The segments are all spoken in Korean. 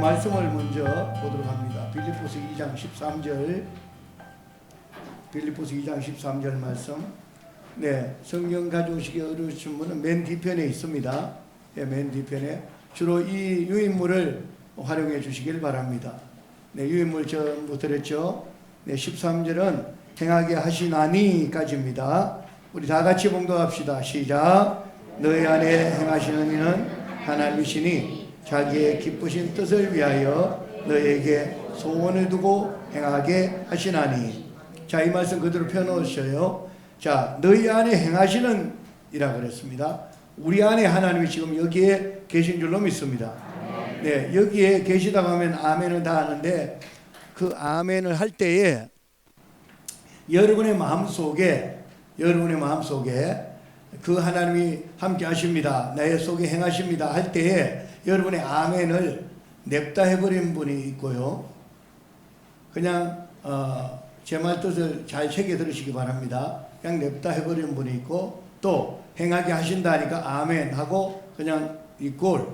말씀을 먼저 보도록 합니다. 빌립보서 2장 13절, 빌립보서 2장 13절 말씀. 네, 성경 가져오시기 어려우신 분은 맨 뒤편에 있습니다. 네, 맨 뒤편에 주로 이 유인물을 활용해 주시길 바랍니다. 네, 유인물 전부 들었죠? 네, 13절은 행하게 하시나니까지입니다. 우리 다 같이 봉독합시다. 시작. 너희 안에 행하시는 이는 하나님이시니 자기의 기쁘신 뜻을 위하여 너희에게 소원을 두고 행하게 하시나니. 자, 이 말씀 그대로 펴놓으셔요. 자, 너희 안에 행하시는 이라 그랬습니다. 우리 안에 하나님이 지금 여기에 계신 줄로 믿습니다. 네, 여기에 계시다고 하면 아멘은 다 하는데, 그 아멘을 할 때에 여러분의 마음속에 그 하나님이 함께 하십니다, 내 속에 행하십니다 할 때에 여러분의 아멘을 냅다 해버린 분이 있고요, 그냥 제 말 뜻을 잘 새겨 들으시기 바랍니다. 그냥 냅다 해버린 분이 있고, 또 행하게 하신다니까 아멘 하고 그냥 이꼴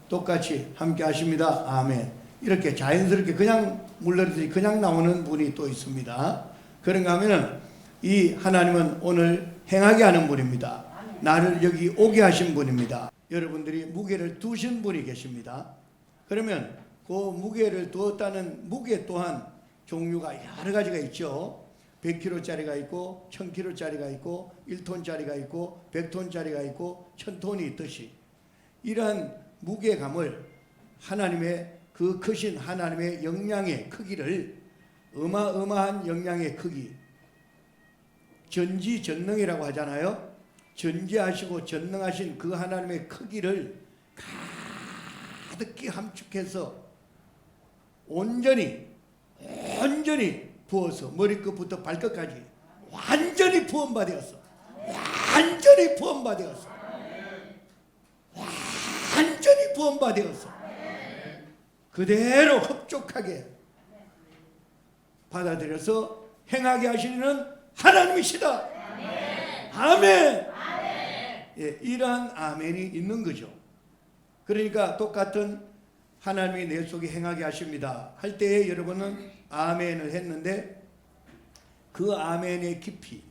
똑같이 함께 하십니다 아멘 이렇게 자연스럽게 그냥 물러들이 그냥 나오는 분이 또 있습니다. 그런가 하면은 이 하나님은 오늘 행하게 하는 분입니다. 나를 여기 오게 하신 분입니다. 여러분들이 무게를 두신 분이 계십니다. 그러면 그 무게를 두었다는 무게 또한 종류가 여러 가지가 있죠. 100kg짜리가 있고 1000kg짜리가 있고 1톤짜리가 있고 100톤짜리가 있고 1000톤이 있듯이, 이러한 무게감을 하나님의 그 크신 하나님의 영향의 크기를, 어마어마한 영향의 크기, 전지전능이라고 하잖아요. 전지하시고 전능하신 그 하나님의 크기를 가득히 함축해서 온전히 부어서 머리끝부터 발끝까지 완전히 부음받았어. 완전히 부음받았어. 완전히 부음받았어. 그대로 흡족하게 받아들여서 행하게 하시는 하나님이시다. 아멘. 예, 이러한 아멘이 있는 거죠. 그러니까 똑같은 하나님이 내 속에 행하게 하십니다 할 때에 여러분은 아멘을 했는데, 그 아멘의 깊이,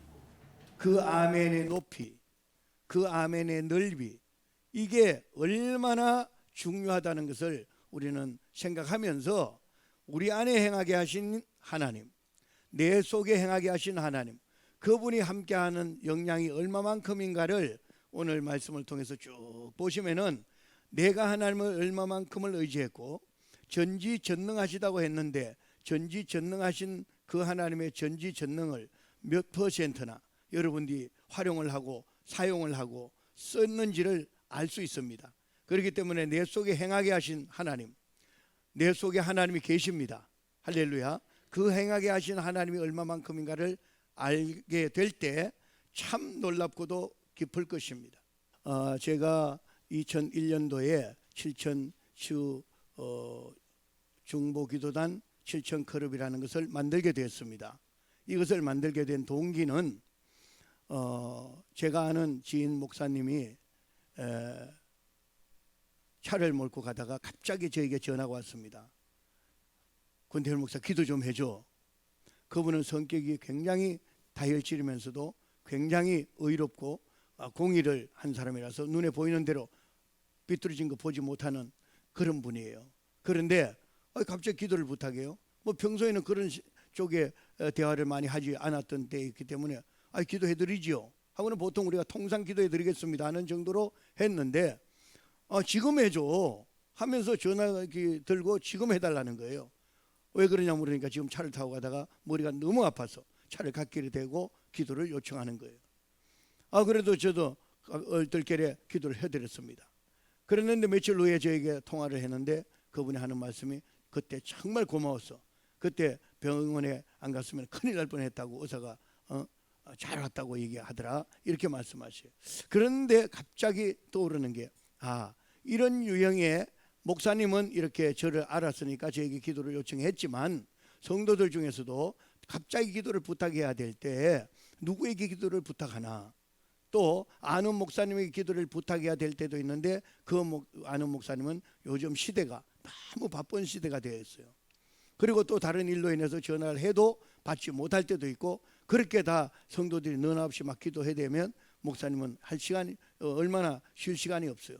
그 아멘의 높이, 그 아멘의 넓이, 이게 얼마나 중요하다는 것을 우리는 생각하면서 우리 안에 행하게 하신 하나님, 내 속에 행하게 하신 하나님, 그분이 함께하는 영향이 얼마만큼인가를 오늘 말씀을 통해서 쭉 보시면은, 내가 하나님을 얼마만큼을 의지했고 전지전능하시다고 했는데 전지전능하신 그 하나님의 전지전능을 몇 퍼센트나 여러분들이 활용을 하고 사용을 하고 썼는지를 알 수 있습니다. 그렇기 때문에 내 속에 행하게 하신 하나님, 내 속에 하나님이 계십니다. 할렐루야. 그 행하게 하신 하나님이 얼마만큼인가를 알게 될 때 참 놀랍고도 깊을 것입니다. 제가 2001년도에 7천주 중보기도단 7천커룹이라는 것을 만들게 되었습니다. 이것을 만들게 된 동기는 제가 아는 지인 목사님이 차를 몰고 가다가 갑자기 저에게 전화가 왔습니다. 권태일 목사, 기도 좀 해줘. 그분은 성격이 굉장히 다혈질이면서도 굉장히 의롭고 공의를 한 사람이라서 눈에 보이는 대로 삐뚤어진 거 보지 못하는 그런 분이에요. 그런데 갑자기 기도를 부탁해요. 뭐 평소에는 그런 쪽에 대화를 많이 하지 않았던 때이기 때문에 기도해드리지요 하고는 보통 우리가 통상 기도해드리겠습니다 하는 정도로 했는데, 지금 해줘 하면서 전화기 들고 지금 해달라는 거예요. 왜 그러냐 물으니까 지금 차를 타고 가다가 머리가 너무 아파서 차를 갓길에 대고 기도를 요청하는 거예요. 그래도 저도 얼떨결에 기도를 해드렸습니다. 그랬는데 며칠 후에 저에게 통화를 했는데 그분이 하는 말씀이, 그때 정말 고마웠어. 그때 병원에 안 갔으면 큰일 날 뻔했다고 의사가 잘 왔다고 얘기하더라, 이렇게 말씀하셔요. 그런데 갑자기 떠오르는 게, 이런 유형의 목사님은 이렇게 저를 알았으니까 저에게 기도를 요청했지만, 성도들 중에서도 갑자기 기도를 부탁해야 될 때 누구에게 기도를 부탁하나, 또 아는 목사님에게 기도를 부탁해야 될 때도 있는데 그 아는 목사님은 요즘 시대가 너무 바쁜 시대가 되어 있어요. 그리고 또 다른 일로 인해서 전화를 해도 받지 못할 때도 있고, 그렇게 다 성도들이 너나 없이 막 기도해야 되면 목사님은 할 시간이 얼마나 쉴 시간이 없어요.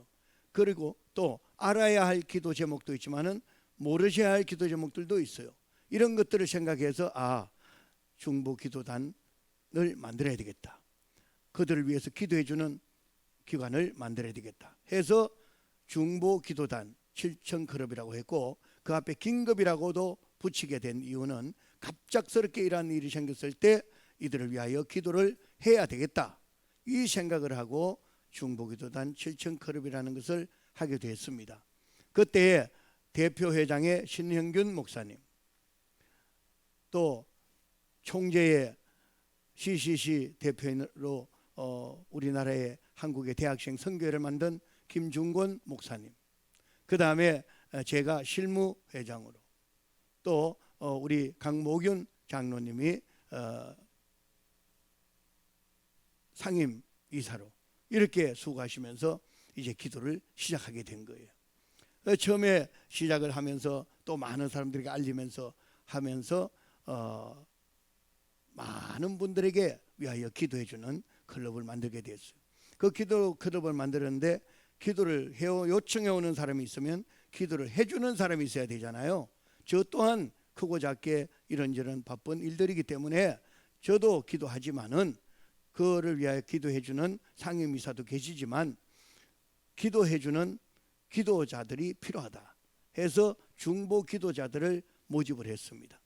그리고 또 알아야 할 기도 제목도 있지만은 모르셔야 할 기도 제목들도 있어요. 이런 것들을 생각해서 중보 기도단을 만들어야 되겠다. 그들을 위해서 기도해주는 기관을 만들어야 되겠다 해서 중보 기도단 7천 클럽이라고 했고, 그 앞에 긴급이라고도 붙이게 된 이유는 갑작스럽게 이러한 일이 생겼을 때 이들을 위하여 기도를 해야 되겠다, 이 생각을 하고 중보기도단 7천 클럽이라는 것을 하게 됐습니다. 그때 대표회장의 신형균 목사님, 또 총재의 CCC 대표인으로 우리나라의 한국의 대학생 선교회를 만든 김중권 목사님, 그 다음에 제가 실무회장으로, 또 우리 강모균 장로님이 상임이사로 이렇게 수고하시면서 이제 기도를 시작하게 된 거예요. 처음에 시작을 하면서 또 많은 사람들에게 알리면서 하면서 많은 분들에게 위하여 기도해주는 클럽을 만들게 됐어요. 그 기도 클럽을 만들었는데, 기도를 요청해 오는 사람이 있으면 기도를 해주는 사람이 있어야 되잖아요. 저 또한 크고 작게 이런저런 바쁜 일들이기 때문에 저도 기도하지만은 그거를 위하여 기도해주는 상임이사도 계시지만 기도해주는 기도자들이 필요하다 해서 중보 기도자들을 모집을 했습니다.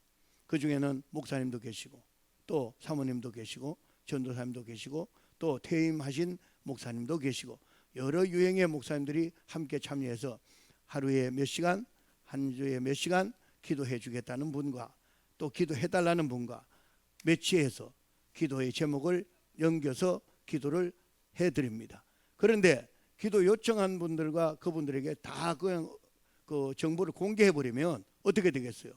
그 중에는 목사님도 계시고 또 사모님도 계시고 전도사님도 계시고 또 퇴임하신 목사님도 계시고 여러 유형의 목사님들이 함께 참여해서 하루에 몇 시간, 한 주에 몇 시간 기도해 주겠다는 분과 또 기도해 달라는 분과 매치해서 기도의 제목을 연겨서 기도를 해드립니다. 그런데 기도 요청한 분들과 그분들에게 다 그냥 그 정보를 공개해 버리면 어떻게 되겠어요?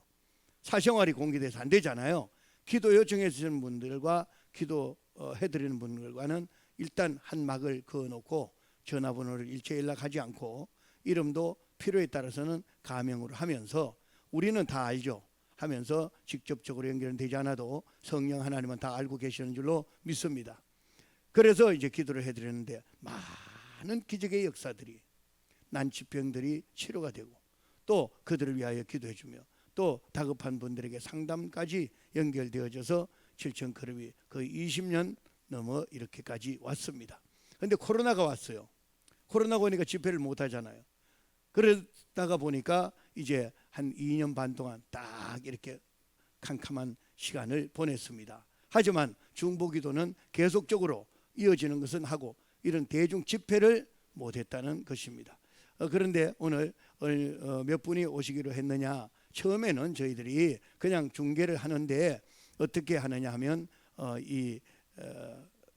사생활이 공개돼서 안 되잖아요. 기도 요청해 주시는 분들과 기도 해드리는 분들과는 일단 한 막을 그어놓고 전화번호를 일체 연락하지 않고 이름도 필요에 따라서는 가명으로 하면서, 우리는 다 알죠 하면서 직접적으로 연결되지 않아도 성령 하나님은 다 알고 계시는 줄로 믿습니다. 그래서 이제 기도를 해드리는데 많은 기적의 역사들이, 난치병들이 치료가 되고 또 그들을 위하여 기도해주며 또 다급한 분들에게 상담까지 연결되어져서 7천 클럽이 거의 20년 넘어 이렇게까지 왔습니다. 그런데 코로나가 왔어요. 코로나가 오니까 집회를 못 하잖아요. 그러다가 보니까 이제 한 2년 반 동안 딱 이렇게 캄캄한 시간을 보냈습니다. 하지만 중보기도는 계속적으로 이어지는 것은 하고 이런 대중 집회를 못했다는 것입니다. 그런데 오늘 몇 분이 오시기로 했느냐, 처음에는 저희들이 그냥 중계를 하는데 어떻게 하느냐 하면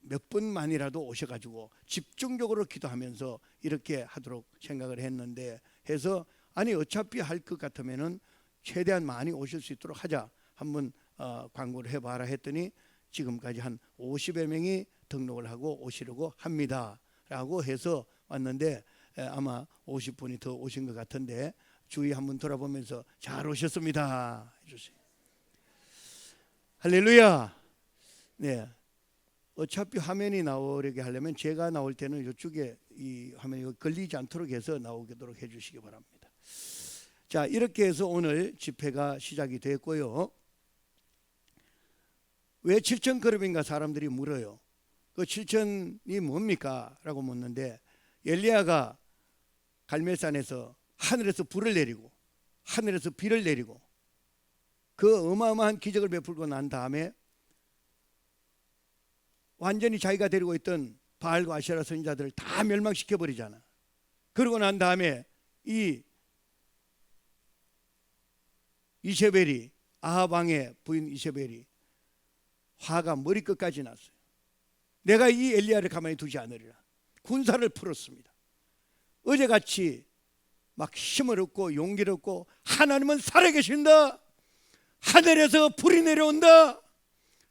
몇 분만이라도 오셔가지고 집중적으로 기도하면서 이렇게 하도록 생각을 했는데 해서, 아니 어차피 할 것 같으면은 최대한 많이 오실 수 있도록 하자, 한번 광고를 해봐라 했더니 지금까지 한 50여 명이 등록을 하고 오시려고 합니다 라고 해서 왔는데, 아마 50분이 더 오신 것 같은데 주위 한번 돌아보면서 잘 오셨습니다 해주세요. 할렐루야. 네, 어차피 화면이 나오게 하려면 제가 나올 때는 이쪽에 이 화면이 걸리지 않도록 해서 나오도록 해주시기 바랍니다. 자, 이렇게 해서 오늘 집회가 시작이 됐고요. 왜 7천 그룹인가 사람들이 물어요. 그 7천이 뭡니까? 라고 묻는데, 엘리야가 갈멜산에서 하늘에서 불을 내리고 하늘에서 비를 내리고 그 어마어마한 기적을 베풀고 난 다음에 완전히 자기가 데리고 있던 바알과 아세라 선지자들을 다 멸망시켜 버리잖아. 그러고 난 다음에 이 이세벨이, 아합 왕의 부인 이세벨이 화가 머리끝까지 났어요. 내가 이 엘리야를 가만히 두지 않으리라. 군사를 풀었습니다. 어제같이 막 힘을 얻고 용기를 얻고, 하나님은 살아계신다, 하늘에서 불이 내려온다,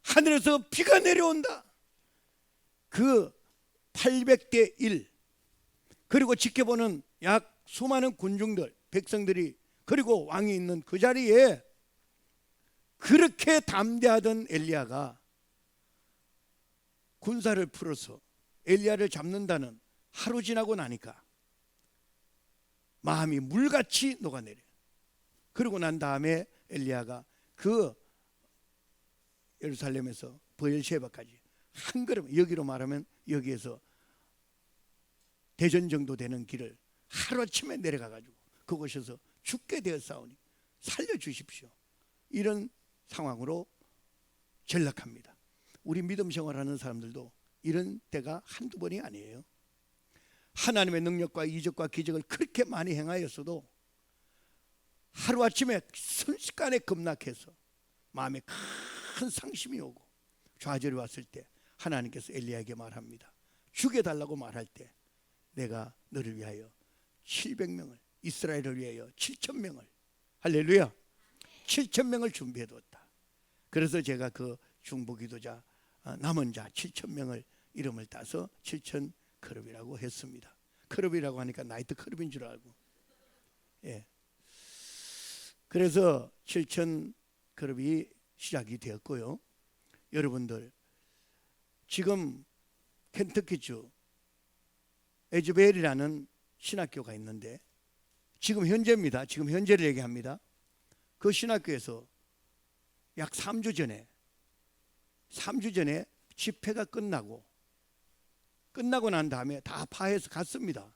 하늘에서 비가 내려온다, 그 800대 1 그리고 지켜보는 약 수많은 군중들, 백성들이 그리고 왕이 있는 그 자리에 그렇게 담대하던 엘리야가 군사를 풀어서 엘리야를 잡는다는, 하루 지나고 나니까 마음이 물같이 녹아내려. 그러고 난 다음에 엘리야가 그 예루살렘에서 브엘셰바까지 한 걸음, 여기로 말하면 여기에서 대전 정도 되는 길을 하루아침에 내려가가지고 그곳에서 죽게 되었사오니 살려주십시오. 이런 상황으로 전락합니다. 우리 믿음 생활하는 사람들도 이런 때가 한두 번이 아니에요. 하나님의 능력과 이적과 기적을 그렇게 많이 행하였어도 하루아침에 순식간에 급락해서 마음에 큰 상심이 오고 좌절이 왔을 때 하나님께서 엘리야에게 말합니다. 죽여달라고 말할 때 내가 너를 위하여 700명을, 이스라엘을 위하여 7,000명을, 할렐루야, 7,000명을 준비해뒀다. 그래서 제가 그 중보기도자 남은 자 7,000명을 이름을 따서 7,000 크룹이라고 했습니다. 크룹이라고 하니까 나이트 크룹인 줄 알고, 예. 그래서 7,000 크룹이 시작이 되었고요. 여러분들 지금 켄터키주 에즈벨이라는 신학교가 있는데 지금 현재입니다. 지금 현재를 얘기합니다. 그 신학교에서 약 3주 전에 집회가 끝나고 난 다음에 다 파해서 갔습니다.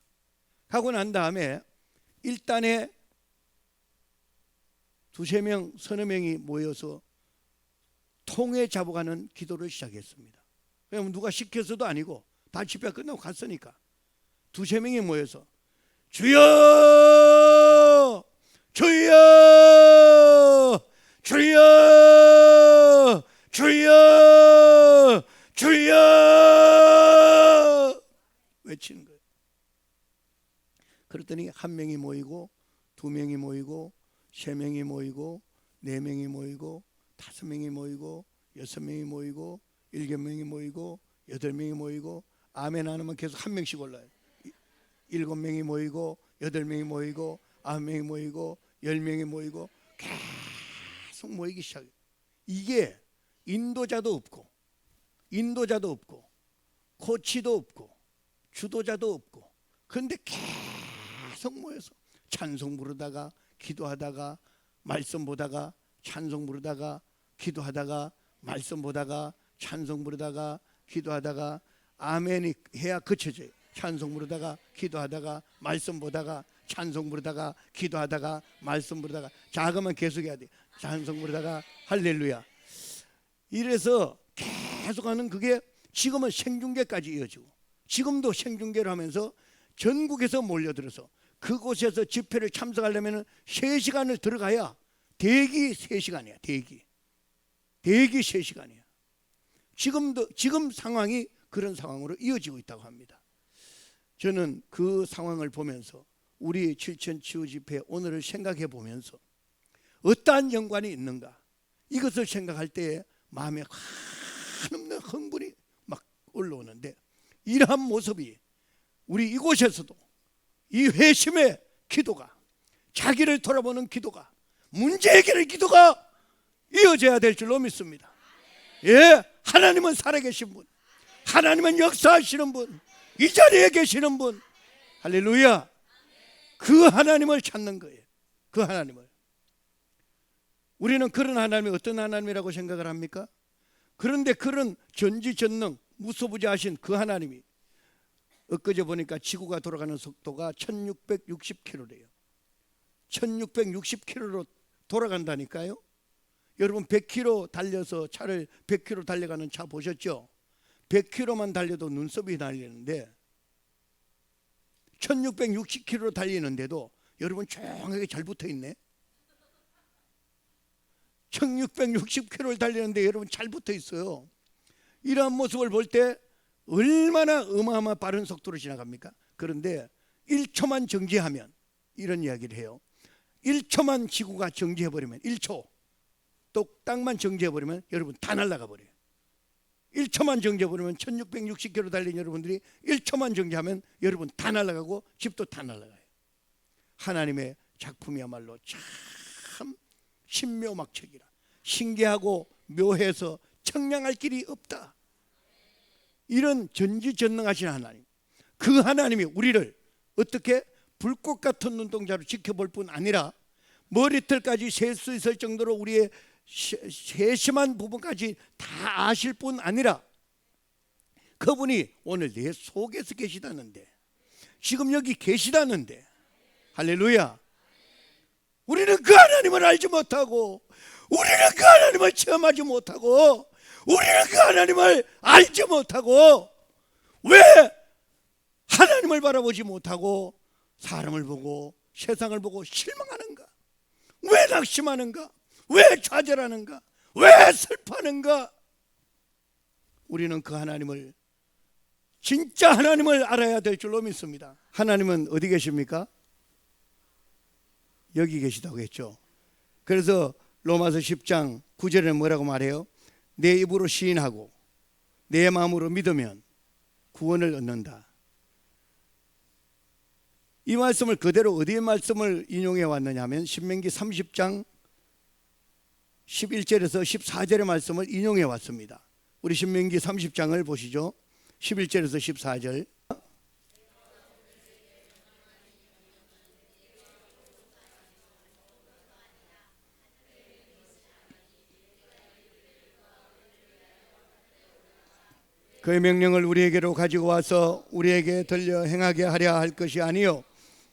가고 난 다음에 일단에 두세 명, 서너 명이 모여서 통에 잡아가는 기도를 시작했습니다. 왜냐하면 누가 시켜서도 아니고 다 집회가 끝나고 갔으니까 두세 명이 모여서 주여 주여 주여 주여 주여 외치는 거예요. 그랬더니 한 명이 모이고 두 명이 모이고 세 명이 모이고 네 명이 모이고 다섯 명이 모이고 여섯 명이 모이고 일곱 명이 모이고 여덟 명이 모이고 아멘 안 하면 계속 한 명씩 올라요. 일곱 명이 모이고 여덟 명이 모이고 아홉 명이 모이고 열 명이 모이고 계속 모이기 시작해요. 이게 인도자도 없고 코치도 없고 주도자도 없고, 그런데 계속 모여서 찬송 부르다가 기도하다가 말씀 보다가 찬송 부르다가 기도하다가 말씀 보다가 찬송 부르다가 기도하다가 아멘이 해야 그쳐져요. 찬송 부르다가 기도하다가 말씀 보다가 찬송 부르다가 기도하다가 말씀 부르다가 작으면 계속해야 돼. 찬송 부르다가 할렐루야. 이래서 계속하는 그게 지금은 생중계까지 이어지고, 지금도 생중계를 하면서 전국에서 몰려들어서 그곳에서 집회를 참석하려면 3시간을 들어가야 대기 3시간이야. 대기 3시간이야. 지금 상황이 그런 상황으로 이어지고 있다고 합니다. 저는 그 상황을 보면서 우리 7천 치유 집회 오늘을 생각해 보면서 어떠한 연관이 있는가, 이것을 생각할 때에 마음에 한없는 흥분이 막 올라오는데, 이러한 모습이 우리 이곳에서도 이 회심의 기도가, 자기를 돌아보는 기도가, 문제 해결의 기도가 이어져야 될 줄로 믿습니다. 예, 하나님은 살아계신 분, 하나님은 역사하시는 분, 이 자리에 계시는 분, 할렐루야. 그 하나님을 찾는 거예요. 그 하나님을. 우리는 그런 하나님이 어떤 하나님이라고 생각을 합니까? 그런데 그런 전지전능 무소부지하신 그 하나님이 엊그제 보니까 지구가 돌아가는 속도가 1660km래요. 1660km로 돌아간다니까요. 여러분 100km 달려서 차를 100km 달려가는 차 보셨죠? 100km만 달려도 눈썹이 날리는데 1660km 달리는데도 여러분 조용하게 잘 붙어있네. 1660km를 달리는데 여러분 잘 붙어있어요. 이러한 모습을 볼 때 얼마나 어마어마 빠른 속도로 지나갑니까? 그런데 1초만 정지하면, 이런 이야기를 해요. 1초만 지구가 정지해버리면, 1초 똑딱만 정지해버리면 여러분 다 날아가 버려요. 1초만 정지해버리면 1660km 달린 여러분들이 1초만 정지하면 여러분 다 날아가고 집도 다 날아가요. 하나님의 작품이야말로 참 신묘막측이라, 신기하고 묘해서 청량할 길이 없다. 이런 전지전능하신 하나님, 그 하나님이 우리를 어떻게 불꽃 같은 눈동자로 지켜볼 뿐 아니라 머리털까지 셀 수 있을 정도로 우리의 세심한 부분까지 다 아실 뿐 아니라 그분이 오늘 내 속에서 계시다는데, 지금 여기 계시다는데, 할렐루야. 우리는 그 하나님을 알지 못하고, 우리는 그 하나님을 체험하지 못하고, 우리는 그 하나님을 알지 못하고, 왜 하나님을 바라보지 못하고 사람을 보고 세상을 보고 실망하는가? 왜 낙심하는가? 왜 좌절하는가? 왜 슬퍼하는가? 우리는 그 하나님을, 진짜 하나님을 알아야 될 줄로 믿습니다. 하나님은 어디 계십니까? 여기 계시다고 했죠. 그래서 로마서 10장 9절에 뭐라고 말해요? 내 입으로 시인하고 내 마음으로 믿으면 구원을 얻는다. 이 말씀을 그대로 어디의 말씀을 인용해 왔느냐 하면 신명기 30장 11절에서 14절의 말씀을 인용해 왔습니다. 우리 신명기 30장을 보시죠. 11절에서 14절. 그의 명령을 우리에게로 가지고 와서 우리에게 들려 행하게 하려 할 것이 아니요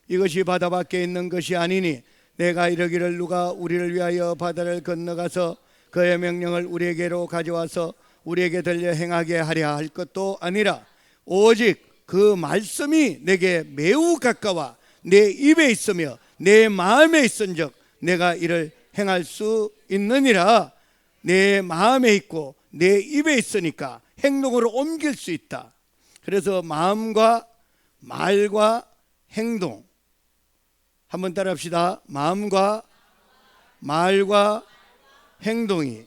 이것이 바다 밖에 있는 것이 아니니 내가 이르기를 누가 우리를 위하여 바다를 건너가서 그의 명령을 우리에게로 가져와서 우리에게 들려 행하게 하려 할 것도 아니라 오직 그 말씀이 내게 매우 가까워 내 입에 있으며 내 마음에 있은즉 내가 이를 행할 수 있느니라. 내 마음에 있고 내 입에 있으니까 행동으로 옮길 수 있다. 그래서 마음과 말과 행동, 한번 따라합시다. 마음과 말과 행동이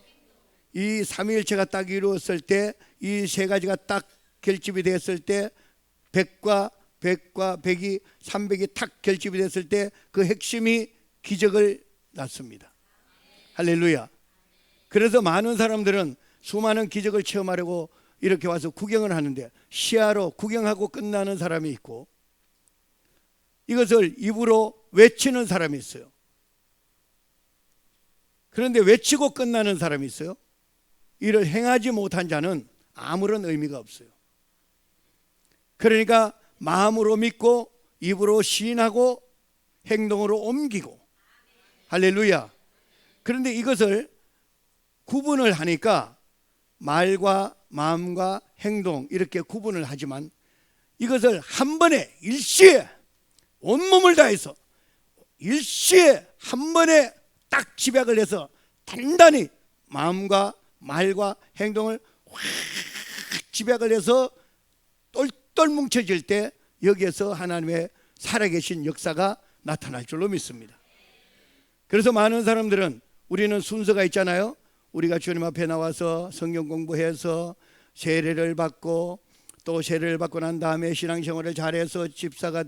이 삼위일체가 딱 이루었을 때, 이 세 가지가 딱 결집이 됐을 때, 백과 백이 300이 탁 결집이 됐을 때 그 핵심이 기적을 낳습니다. 할렐루야. 그래서 많은 사람들은 수많은 기적을 체험하려고 이렇게 와서 구경을 하는데 시야로 구경하고 끝나는 사람이 있고, 이것을 입으로 외치는 사람이 있어요. 그런데 외치고 끝나는 사람이 있어요. 이를 행하지 못한 자는 아무런 의미가 없어요. 그러니까 마음으로 믿고 입으로 시인하고 행동으로 옮기고, 할렐루야. 그런데 이것을 구분을 하니까 말과 마음과 행동 이렇게 구분을 하지만 이것을 한 번에 일시에 온몸을 다해서 일시에 한 번에 딱 집약을 해서 단단히 마음과 말과 행동을 확 집약을 해서 똘똘 뭉쳐질 때 여기에서 하나님의 살아계신 역사가 나타날 줄로 믿습니다. 그래서 많은 사람들은 우리는 순서가 있잖아요. 우리가 주님 앞에 나와서 성경 공부해서 세례를 받고 또 세례를 받고 난 다음에 신앙생활을 잘해서 집사가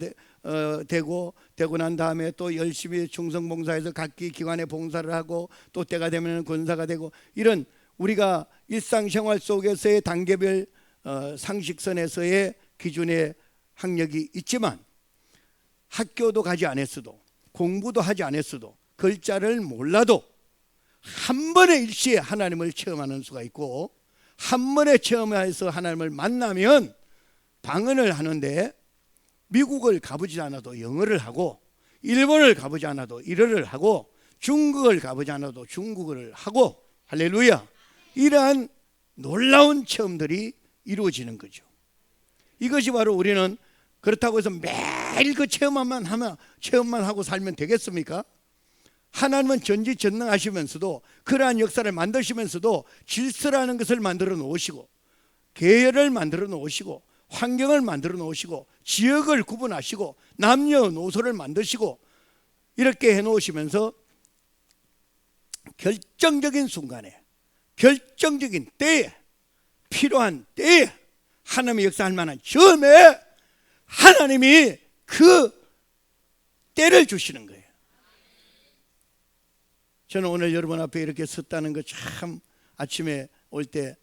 되고 난 다음에 또 열심히 충성봉사해서 각기 기관에 봉사를 하고 또 때가 되면 권사가 되고, 이런 우리가 일상생활 속에서의 단계별 상식선에서의 기준의 학력이 있지만 학교도 가지 않았어도 공부도 하지 않았어도 글자를 몰라도 한 번에 일시에 하나님을 체험하는 수가 있고, 한 번에 체험해서 하나님을 만나면 방언을 하는데 미국을 가보지 않아도 영어를 하고, 일본을 가보지 않아도 일어를 하고, 중국을 가보지 않아도 중국어를 하고, 할렐루야. 이러한 놀라운 체험들이 이루어지는 거죠. 이것이 바로 우리는 그렇다고 해서 매일 그 체험만 하고 살면 되겠습니까? 하나님은 전지전능하시면서도 그러한 역사를 만드시면서도 질서라는 것을 만들어 놓으시고, 계열을 만들어 놓으시고, 환경을 만들어 놓으시고, 지역을 구분하시고, 남녀노소를 만드시고, 이렇게 해 놓으시면서 결정적인 순간에, 결정적인 때에, 필요한 때에 하나님의 역사할 만한 점에 하나님이 그 때를 주시는 거예요. 저는 오늘 여러분 앞에 이렇게 섰다는 거 참 아침에 올 때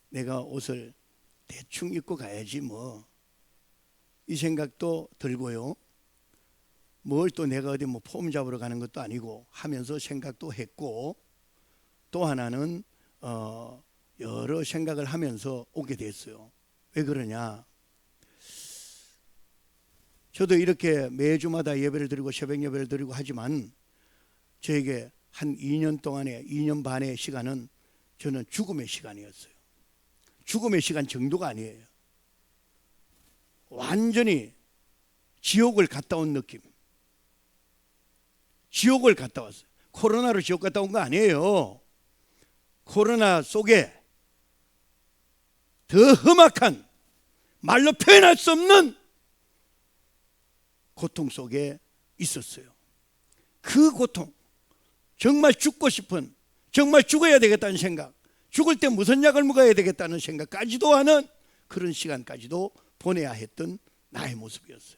내가 옷을 대충 입고 가야지 뭐 이 생각도 들고요. 뭘 또 내가 어디 뭐 폼 잡으러 가는 것도 아니고 하면서 생각도 했고, 또 하나는 여러 생각을 하면서 오게 됐어요. 왜 그러냐? 저도 이렇게 매주마다 예배를 드리고 새벽 예배를 드리고 하지만 저에게 한 2년 동안의 2년 반의 시간은 저는 죽음의 시간이었어요. 죽음의 시간 정도가 아니에요. 완전히 지옥을 갔다 온 느낌. 지옥을 갔다 왔어요. 코로나로 지옥 갔다 온 거 아니에요. 코로나 속에 더 험악한, 말로 표현할 수 없는 고통 속에 있었어요. 그 고통, 정말 죽고 싶은, 정말 죽어야 되겠다는 생각, 죽을 때 무슨 약을 먹어야 되겠다는 생각까지도 하는 그런 시간까지도 보내야 했던 나의 모습이었어요.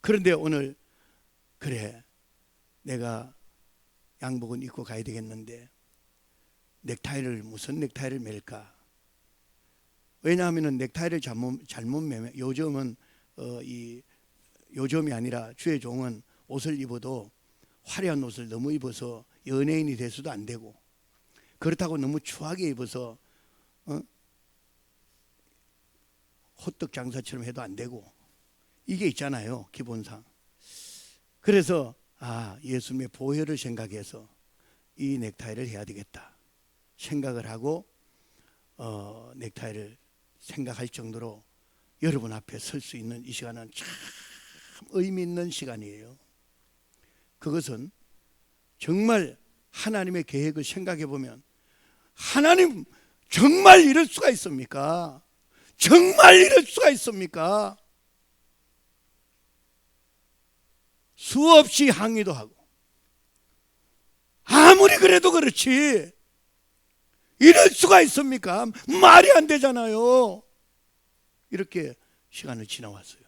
그런데 오늘 그래, 내가 양복은 입고 가야 되겠는데 넥타이를 무슨 넥타이를 맬까? 왜냐하면 넥타이를 잘못 매면 요즘은 요즘이 아니라 주의 종은 옷을 입어도 화려한 옷을 너무 입어서 연예인이 돼서도 안 되고, 그렇다고 너무 추하게 입어서 호떡 장사처럼 해도 안 되고, 이게 있잖아요, 기본상. 그래서 예수님의 보혈을 생각해서 이 넥타이를 해야 되겠다 생각을 하고 넥타이를 생각할 정도로 여러분 앞에 설 수 있는 이 시간은 참 의미 있는 시간이에요. 그것은 정말 하나님의 계획을 생각해 보면, 하나님 정말 이럴 수가 있습니까? 정말 이럴 수가 있습니까? 수없이 항의도 하고, 아무리 그래도 그렇지 이럴 수가 있습니까? 말이 안 되잖아요. 이렇게 시간을 지나왔어요.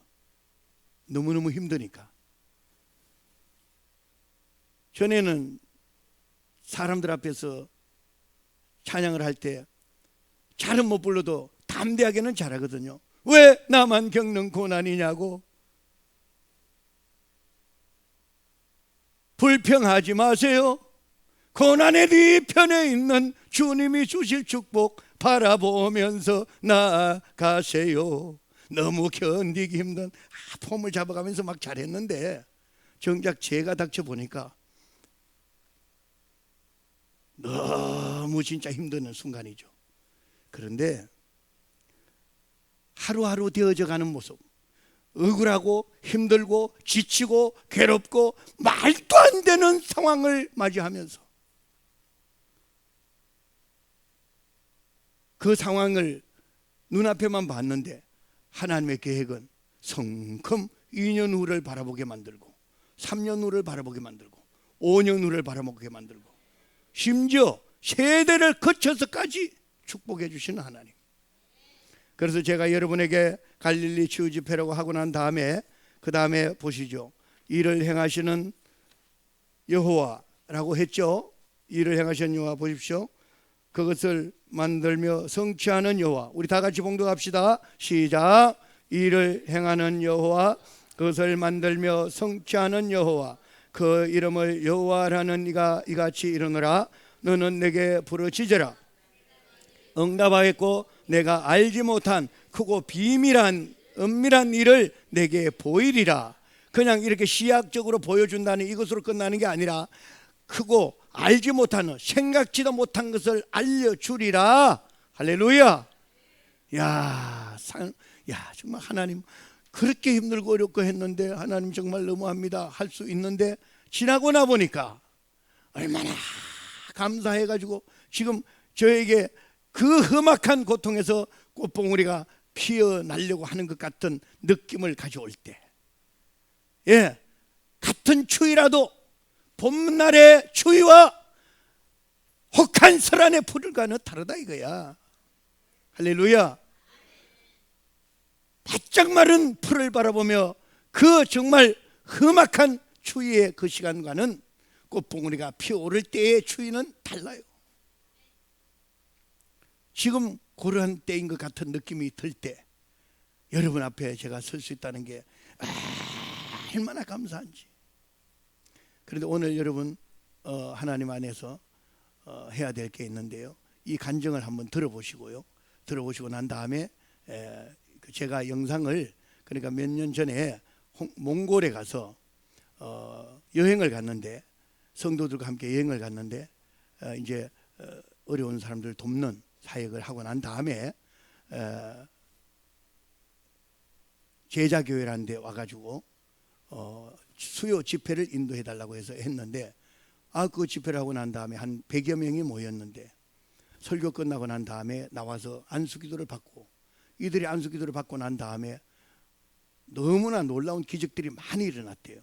너무너무 힘드니까. 전에는 사람들 앞에서 찬양을 할 때 잘은 못 불러도 담대하게는 잘하거든요. 왜 나만 겪는 고난이냐고. 불평하지 마세요. 고난의 뒤편에 있는 주님이 주실 축복 바라보면서 나아가세요. 너무 견디기 힘든 폼을 잡아가면서 막 잘했는데 정작 죄가 닥쳐보니까 너무 진짜 힘드는 순간이죠. 그런데 하루하루 되어져 가는 모습, 억울하고 힘들고 지치고 괴롭고 말도 안 되는 상황을 맞이하면서 그 상황을 눈앞에만 봤는데 하나님의 계획은 성큼 2년 후를 바라보게 만들고 3년 후를 바라보게 만들고 5년 후를 바라보게 만들고 심지어 세대를 거쳐서까지 축복해 주시는 하나님. 그래서 제가 여러분에게 갈릴리 치유 집회라고 하고 난 다음에 그 다음에 보시죠. 일을 행하시는 여호와라고 했죠. 일을 행하시는 여호와 보십시오. 그것을 만들며 성취하는 여호와. 우리 다 같이 봉독합시다. 시작. 일을 행하는 여호와, 그것을 만들며 성취하는 여호와, 그 이름을 여호와라는 이가 이같이 이르노라. 너는 내게 부르짖으라. 응답하였고 내가 알지 못한 크고 비밀한 은밀한 일을 내게 보이리라. 그냥 이렇게 시약적으로 보여준다는 이것으로 끝나는 게 아니라 크고 알지 못하는, 생각지도 못한 것을 알려주리라. 할렐루야. 야, 정말 하나님 그렇게 힘들고 어렵고 했는데 하나님 정말 너무합니다 할 수 있는데, 지나고 나 보니까 얼마나 감사해가지고 지금 저에게 그 험악한 고통에서 꽃봉오리가 피어나려고 하는 것 같은 느낌을 가져올 때, 같은 추위라도 봄날의 추위와 혹한 설안의 풀과는 다르다 이거야. 할렐루야. 바짝 마른 풀을 바라보며 그 정말 험악한 추위의 그 시간과는, 꽃봉오리가 피어오를 때의 추위는 달라요. 지금 그러한 때인 것 같은 느낌이 들 때 여러분 앞에 제가 설 수 있다는 게 얼마나 감사한지. 그런데 오늘 여러분 하나님 안에서 해야 될 게 있는데요. 이 간증을 한번 들어보시고요. 들어보시고 난 다음에 제가 영상을 그러니까 몇 년 전에 몽골에 가서 여행을 갔는데 성도들과 함께 여행을 갔는데 이제 어려운 사람들 돕는 사역을 하고 난 다음에 제자교회라는 데 와가지고 수요 집회를 인도해 달라고 해서 했는데 그 집회를 하고 난 다음에 한 100여 명이 모였는데 설교 끝나고 난 다음에 나와서 안수기도를 받고 이들이 안수기도를 받고 난 다음에 너무나 놀라운 기적들이 많이 일어났대요.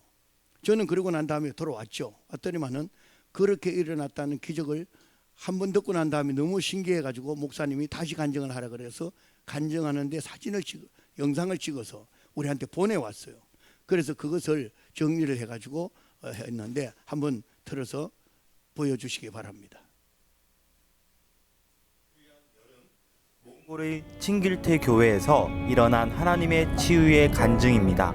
저는 그러고 난 다음에 돌아왔죠. 왔더니만은 그렇게 일어났다는 기적을 한 번 듣고 난 다음에 너무 신기해가지고 목사님이 다시 간증을 하라 그래서 간증하는데 영상을 찍어서 우리한테 보내왔어요. 그래서 그것을 정리를 해가지고 했는데 한번 틀어서 보여주시기 바랍니다. 몽골의 칭길태 교회에서 일어난 하나님의 치유의 간증입니다.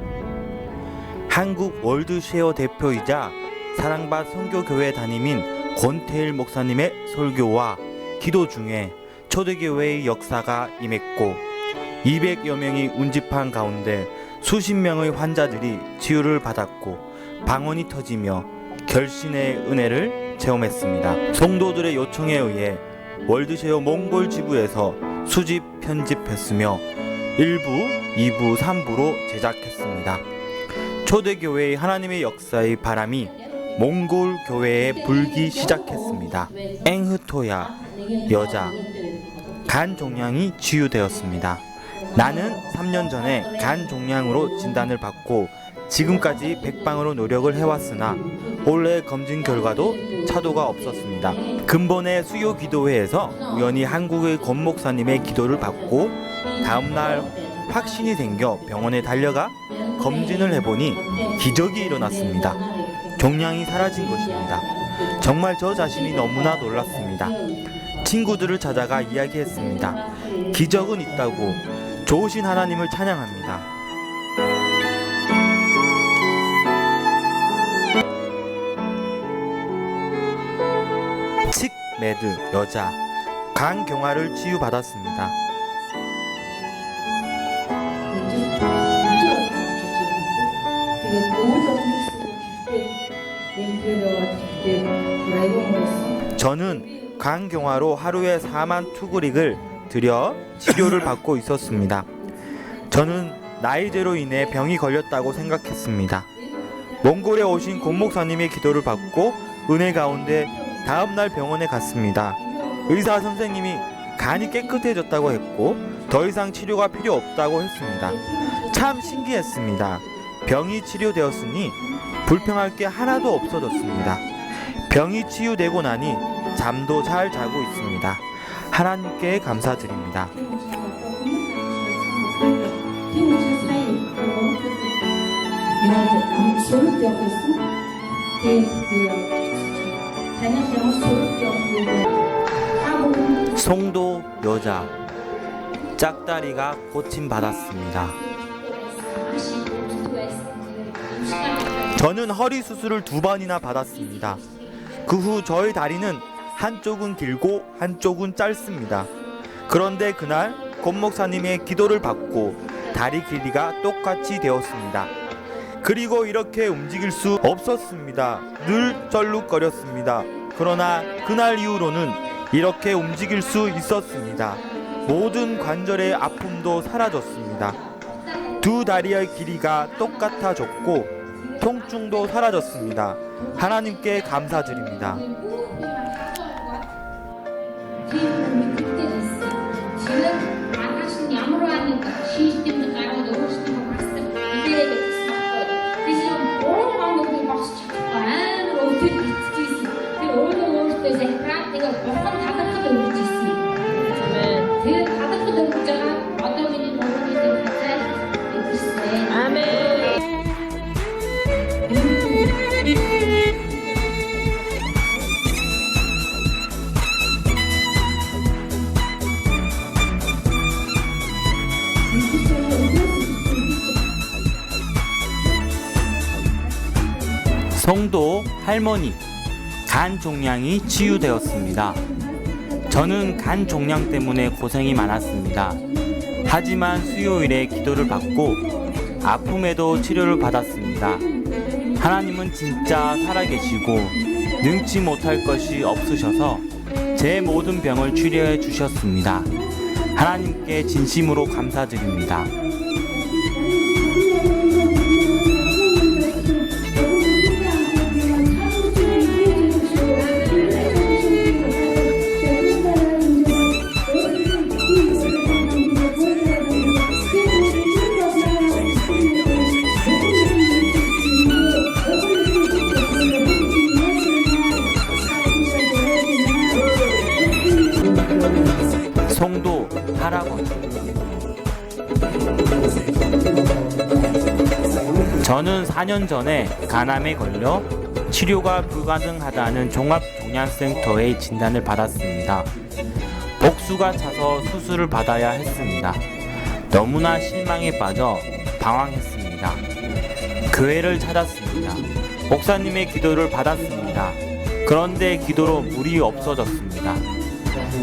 한국 월드쉐어 대표이자 사랑밭 선교교회 담임인 권태일 목사님의 설교와 기도 중에 초대교회의 역사가 임했고 200여 명이 운집한 가운데 수십 명의 환자들이 치유를 받았고 방언이 터지며 결신의 은혜를 체험했습니다. 성도들의 요청에 의해 월드쉐어 몽골 지부에서 수집 편집했으며 1부, 2부, 3부로 제작했습니다. 초대교회의 하나님의 역사의 바람이 몽골 교회에 불기 시작했습니다. 앵흐토야 여자 간 종양이 치유되었습니다. 나는 3년 전에 간 종양으로 진단을 받고 지금까지 백방으로 노력을 해왔으나 올해 검진 결과도 차도가 없었습니다. 근본의 수요 기도회에서 우연히 한국의 권 목사님의 기도를 받고 다음날 확신이 생겨 병원에 달려가 검진을 해보니 기적이 일어났습니다. 종양이 사라진 것입니다. 정말 저 자신이 너무나 놀랐습니다. 친구들을 찾아가 이야기했습니다. 기적은 있다고 좋으신 하나님을 찬양합니다. 칙매드 여자 간경화를 치유받았습니다. 저는 간경화로 하루에 4만 투구릭을 들여 치료를 받고 있었습니다. 저는 나이제로 인해 병이 걸렸다고 생각했습니다. 몽골에 오신 권 목사님의 기도를 받고 은혜 가운데 다음날 병원에 갔습니다. 의사 선생님이 간이 깨끗해졌다고 했고 더 이상 치료가 필요 없다고 했습니다. 참 신기했습니다. 병이 치료되었으니 불평할 게 하나도 없어졌습니다. 병이 치유되고 나니 잠도 잘 자고 있습니다. 하나님께 감사드립니다. 송도 여자 짝다리가 고침받았습니다. 저는 허리 수술을 2번이나 받았습니다. 그 후 저의 다리는 한쪽은 길고 한쪽은 짧습니다. 그런데 그날 권 목사님의 기도를 받고 다리 길이가 똑같이 되었습니다. 그리고 이렇게 움직일 수 없었습니다. 늘 쩔룩거렸습니다. 그러나 그날 이후로는 이렇게 움직일 수 있었습니다. 모든 관절의 아픔도 사라졌습니다. 두 다리의 길이가 똑같아졌고 통증도 사라졌습니다. 하나님께 감사드립니다. 성도 할머니 간 종양이 치유되었습니다. 저는 간 종양 때문에 고생이 많았습니다. 하지만 수요일에 기도를 받고 아픔에도 치료를 받았습니다. 하나님은 진짜 살아계시고 능치 못할 것이 없으셔서 제 모든 병을 치료해 주셨습니다. 하나님께 진심으로 감사드립니다. 성도 할아버지, 저는 4년 전에 간암에 걸려 치료가 불가능하다는 종합종양센터의 진단을 받았습니다. 복수가 차서 수술을 받아야 했습니다. 너무나 실망에 빠져 방황했습니다. 교회를 찾았습니다. 목사님의 기도를 받았습니다. 그런데 기도로 물이 없어졌습니다.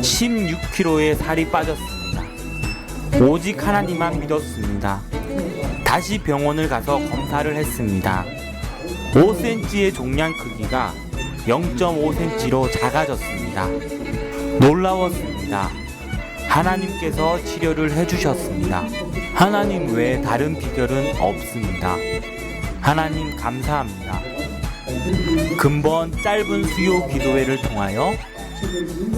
16kg의 살이 빠졌습니다. 오직 하나님만 믿었습니다. 다시 병원을 가서 검사를 했습니다. 5cm의 종양 크기가 0.5cm로 작아졌습니다. 놀라웠습니다. 하나님께서 치료를 해주셨습니다. 하나님 외에 다른 비결은 없습니다. 하나님 감사합니다. 근본 짧은 수요 기도회를 통하여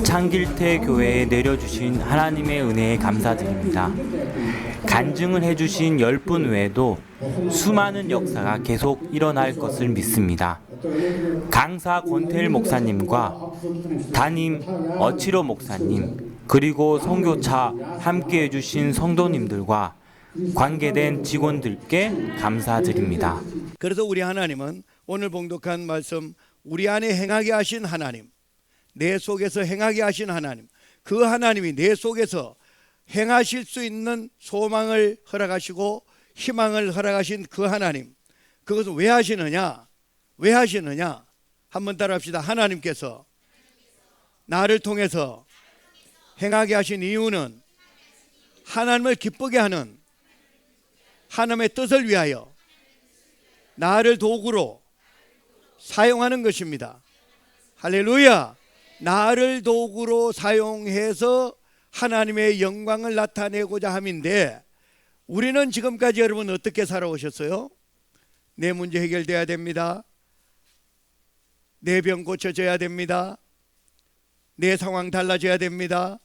창길태 교회에 내려주신 하나님의 은혜에 감사드립니다. 간증을 해주신 10분 외에도 수많은 역사가 계속 일어날 것을 믿습니다. 강사 권태일 목사님과 담임 어치로 목사님, 그리고 선교차 함께 해주신 성도님들과 관계된 직원들께 감사드립니다. 그래서 우리 하나님은 오늘 봉독한 말씀, 우리 안에 행하게 하신 하나님, 내 속에서 행하게 하신 하나님, 그 하나님이 내 속에서 행하실 수 있는 소망을 허락하시고 희망을 허락하신 그 하나님, 그것을 왜 하시느냐? 왜 하시느냐? 한번 따라합시다. 하나님께서 나를 통해서 행하게 하신 이유는 하나님을 기쁘게 하는 하나님의 뜻을 위하여 나를 도구로 사용하는 것입니다. 할렐루야! 나를 도구로 사용해서 하나님의 영광을 나타내고자 함인데, 우리는 지금까지 여러분 어떻게 살아오셨어요? 내 문제 해결돼야 됩니다. 내 병 고쳐져야 됩니다. 내 상황 달라져야 됩니다.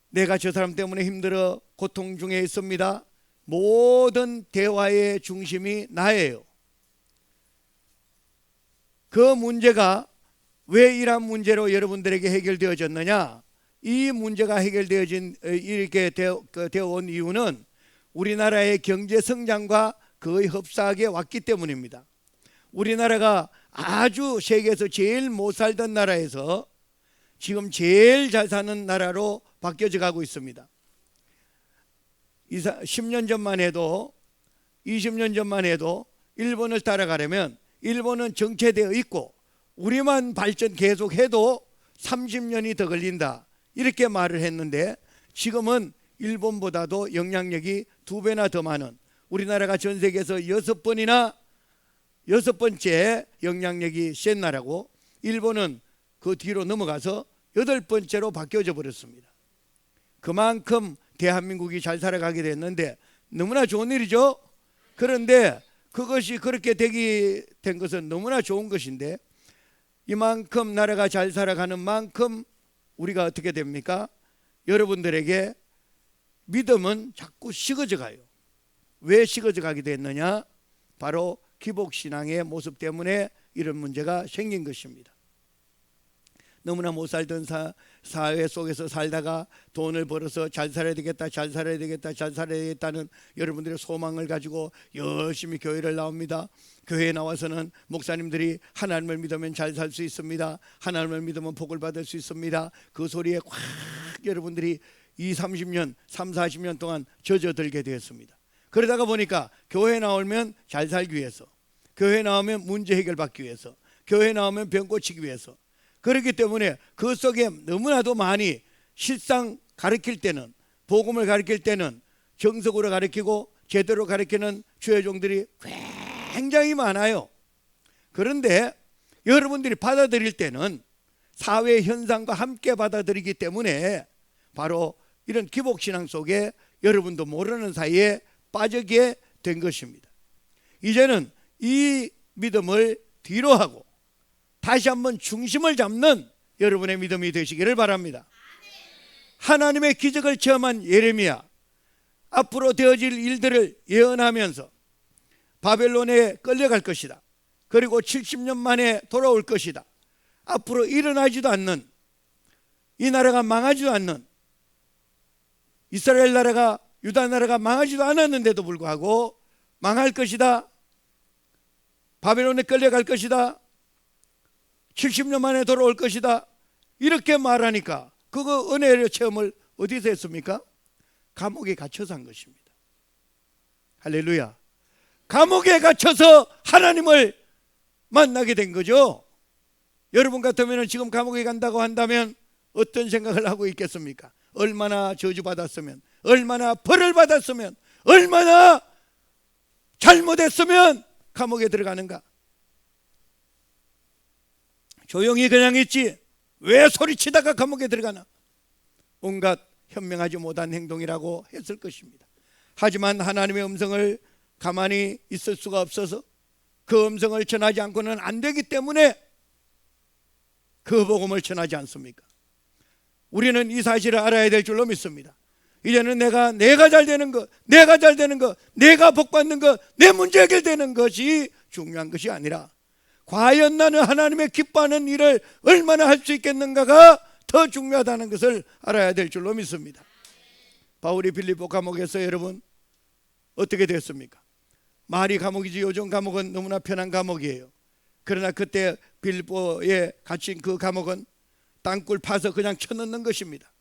내가 저 사람 때문에 힘들어 고통 중에 있습니다. 모든 대화의 중심이 나예요. 그 문제가 왜 이러한 문제로 여러분들에게 해결되어졌느냐? 이 문제가 해결되어진 이렇게 되어 온 이유는 우리나라의 경제 성장과 거의 흡사하게 왔기 때문입니다. 우리나라가 아주 세계에서 제일 못 살던 나라에서 지금 제일 잘 사는 나라로 바뀌어져 가고 있습니다. 10년 전만 해도 20년 전만 해도 일본을 따라가려면 일본은 정체되어 있고 우리만 발전 계속해도 30년이 더 걸린다, 이렇게 말을 했는데, 지금은 일본보다도 영향력이 2배나 더 많은, 우리나라가 전 세계에서 6번째 영향력이 센 나라고, 일본은 그 뒤로 넘어가서 8번째로 바뀌어져 버렸습니다. 그만큼 대한민국이 잘 살아가게 됐는데 너무나 좋은 일이죠. 그런데 그것이 그렇게 되게 된 것은 너무나 좋은 것인데, 이만큼 나라가 잘 살아가는 만큼 우리가 어떻게 됩니까? 여러분들에게 믿음은 자꾸 식어져 가요. 왜 식어져 가게 됐느냐? 바로 기복신앙의 모습 때문에 이런 문제가 생긴 것입니다. 너무나 못 살던 사회 속에서 살다가 돈을 벌어서 잘 살아야 되겠다, 잘 살아야 되겠다, 잘 살아야 되겠다는 여러분들의 소망을 가지고 열심히 교회를 나옵니다. 교회에 나와서는 목사님들이 하나님을 믿으면 잘 살 수 있습니다, 하나님을 믿으면 복을 받을 수 있습니다, 그 소리에 꽉 여러분들이 30년, 40년 동안 젖어들게 되었습니다. 그러다가 보니까 교회에 나오면 잘 살기 위해서, 교회 나오면 문제 해결받기 위해서, 교회 나오면 병 고치기 위해서. 그렇기 때문에 그 속에 너무나도 많이 실상 가르칠 때는, 복음을 가르칠 때는 정석으로 가르치고 제대로 가르치는 주의 종들이 굉장히 많아요. 그런데 여러분들이 받아들일 때는 사회 현상과 함께 받아들이기 때문에 바로 이런 기복신앙 속에 여러분도 모르는 사이에 빠지게 된 것입니다. 이제는 이 믿음을 뒤로 하고 다시 한번 중심을 잡는 여러분의 믿음이 되시기를 바랍니다. 하나님의 기적을 체험한 예레미야, 앞으로 되어질 일들을 예언하면서 바벨론에 끌려갈 것이다, 그리고 70년 만에 돌아올 것이다, 앞으로 일어나지도 않는, 이 나라가 망하지도 않는, 이스라엘 나라가, 유다 나라가 망하지도 않았는데도 불구하고 망할 것이다, 바벨론에 끌려갈 것이다, 70년 만에 돌아올 것이다, 이렇게 말하니까 그거 은혜의 체험을 어디서 했습니까? 감옥에 갇혀서 한 것입니다. 할렐루야. 감옥에 갇혀서 하나님을 만나게 된 거죠. 여러분 같으면 지금 감옥에 간다고 한다면 어떤 생각을 하고 있겠습니까? 얼마나 저주받았으면, 얼마나 벌을 받았으면, 얼마나 잘못했으면 감옥에 들어가는가? 조용히 그냥 있지 왜 소리치다가 감옥에 들어가나? 온갖 현명하지 못한 행동이라고 했을 것입니다. 하지만 하나님의 음성을 가만히 있을 수가 없어서 그 음성을 전하지 않고는 안 되기 때문에 그 복음을 전하지 않습니까? 우리는 이 사실을 알아야 될 줄로 믿습니다. 이제는 내가 잘 되는 것, 내가 잘 되는 것, 내가 복 받는 것, 내 문제 해결되는 것이 중요한 것이 아니라 과연 나는 하나님의 기뻐하는 일을 얼마나 할 수 있겠는가가 더 중요하다는 것을 알아야 될 줄로 믿습니다. 바울이 빌립보 감옥에서 여러분 어떻게 됐습니까? 말이 감옥이지 요즘 감옥은 너무나 편한 감옥이에요. 그러나 그때 빌립보에 갇힌 그 감옥은 땅굴 파서 그냥 쳐넣는 것입니다.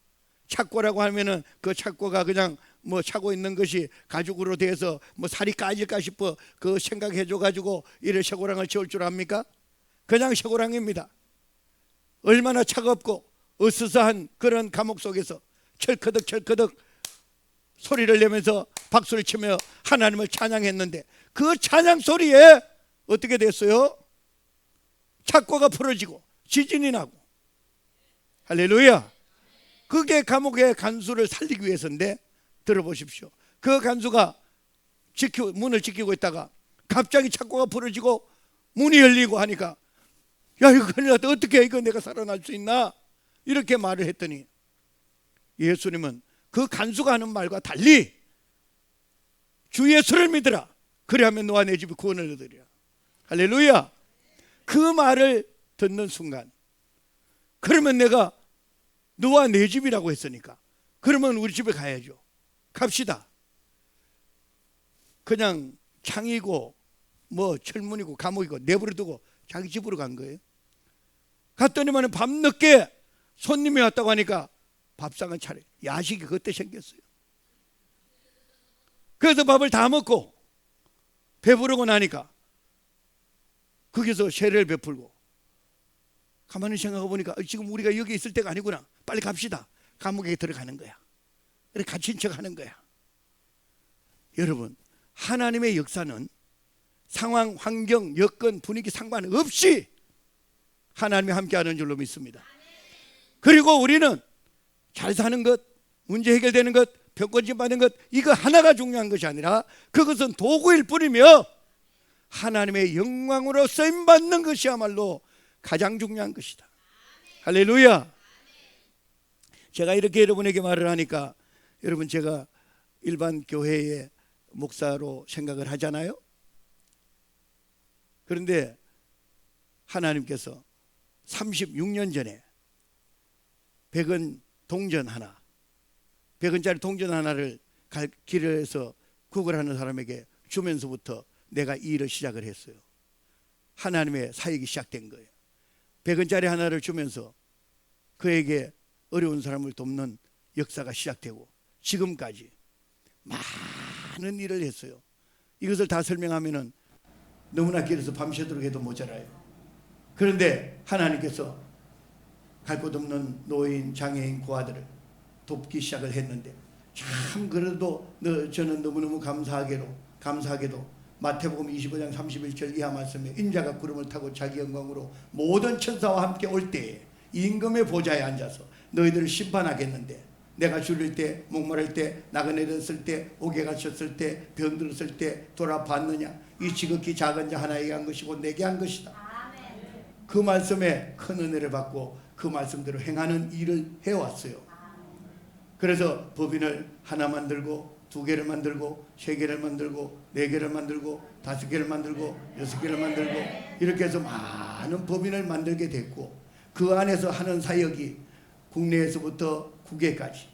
착고라고 하면은 그 착고가 그냥 뭐 차고 있는 것이 가죽으로 돼서 뭐 살이 까질까 싶어 그 생각해줘 가지고 이래 쇠고랑을 채울 줄 압니까? 그냥 쇠고랑입니다. 얼마나 차갑고 으스스한 그런 감옥 속에서 철커덕 철커덕 소리를 내면서 박수를 치며 하나님을 찬양했는데 그 찬양 소리에 어떻게 됐어요? 착고가 풀어지고 지진이 나고. 할렐루야. 그게 감옥의 간수를 살리기 위해서인데 들어보십시오. 그 간수가 문을 지키고 있다가 갑자기 착고가 풀어지고 문이 열리고 하니까 야 이거 큰일 났다, 어떻게 이거 내가 살아날 수 있나, 이렇게 말을 했더니 예수님은 그 간수가 하는 말과 달리 주 예수를 믿으라, 그리하면 너와 내 집이 구원을 얻으리라. 할렐루야. 그 말을 듣는 순간 그러면 내가 너와 내 집이라고 했으니까 그러면 우리 집에 가야죠. 갑시다. 그냥 창이고 뭐 철문이고 감옥이고 내버려두고 자기 집으로 간 거예요. 갔더니만 밤늦게 손님이 왔다고 하니까 밥상을 차려, 야식이 그때 생겼어요. 그래서 밥을 다 먹고 배부르고 나니까 거기서 세례를 베풀고, 가만히 생각해 보니까 지금 우리가 여기 있을 때가 아니구나, 빨리 갑시다. 감옥에 들어가는 거야. 이렇게 갇힌 척 하는 거야. 여러분, 하나님의 역사는 상황, 환경, 여건, 분위기 상관없이 하나님이 함께하는 줄로 믿습니다. 그리고 우리는 잘 사는 것, 문제 해결되는 것, 병권진 받는 것, 이거 하나가 중요한 것이 아니라 그것은 도구일 뿐이며 하나님의 영광으로 쓰임받는 것이야말로 가장 중요한 것이다. 할렐루야. 제가 이렇게 여러분에게 말을 하니까 여러분, 제가 일반 교회의 목사로 생각을 하잖아요. 그런데 하나님께서 36년 전에 100원 동전 하나, 100원짜리 동전 하나를 길에서 구걸하는 사람에게 주면서부터 내가 이 일을 시작을 했어요. 하나님의 사역이 시작된 거예요. 100원짜리 하나를 주면서 그에게 어려운 사람을 돕는 역사가 시작되고 지금까지 많은 일을 했어요. 이것을 다 설명하면은 너무나 길어서 밤새도록 해도 모자라요. 그런데 하나님께서 갈 곳 없는 노인, 장애인, 고아들을 돕기 시작을 했는데, 참 그래도 저는 너무너무 감사하게도 마태복음 25장 31절 이하 말씀에 인자가 구름을 타고 자기 영광으로 모든 천사와 함께 올 때에 임금의 보좌에 앉아서 너희들을 심판하겠는데, 내가 줄일 때, 목마를 때, 나그네였을 때, 옥에 갇혔을 때, 병들었을 때 돌아봤느냐? 이 지극히 작은 자 하나에게 한 것이고 내게 한 것이다. 그 말씀에 큰 은혜를 받고 그 말씀대로 행하는 일을 해왔어요. 그래서 법인을 하나 만들고 2개를 만들고 3개를 만들고 4개를 만들고 5개를 만들고 6개를 만들고 이렇게 해서 많은 법인을 만들게 됐고, 그 안에서 하는 사역이 국내에서부터 국외까지,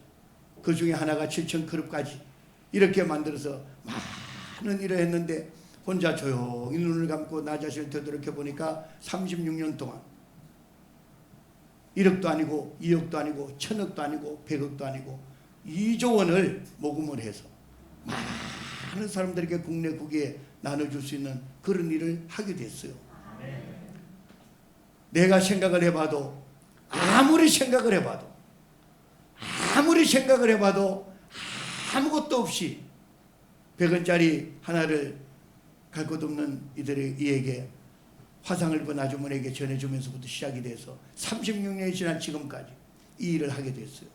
그 중에 하나가 7,000그룹까지 이렇게 만들어서 많은 일을 했는데, 혼자 조용히 눈을 감고 나 자신을 되돌이켜 보니까 36년 동안 1억도 아니고 2억도 아니고 1,000억도 아니고 100억도 아니고 2조 원을 모금을 해서 많은 사람들에게 국내 국외에 나눠줄 수 있는 그런 일을 하게 됐어요. 내가 생각을 해봐도, 아무리 생각을 해봐도 아무것도 없이 100원짜리 하나를 갈 곳 없는 이에게 화상을 입은 아주머니에게 전해주면서부터 시작이 돼서 36년이 지난 지금까지 이 일을 하게 됐어요.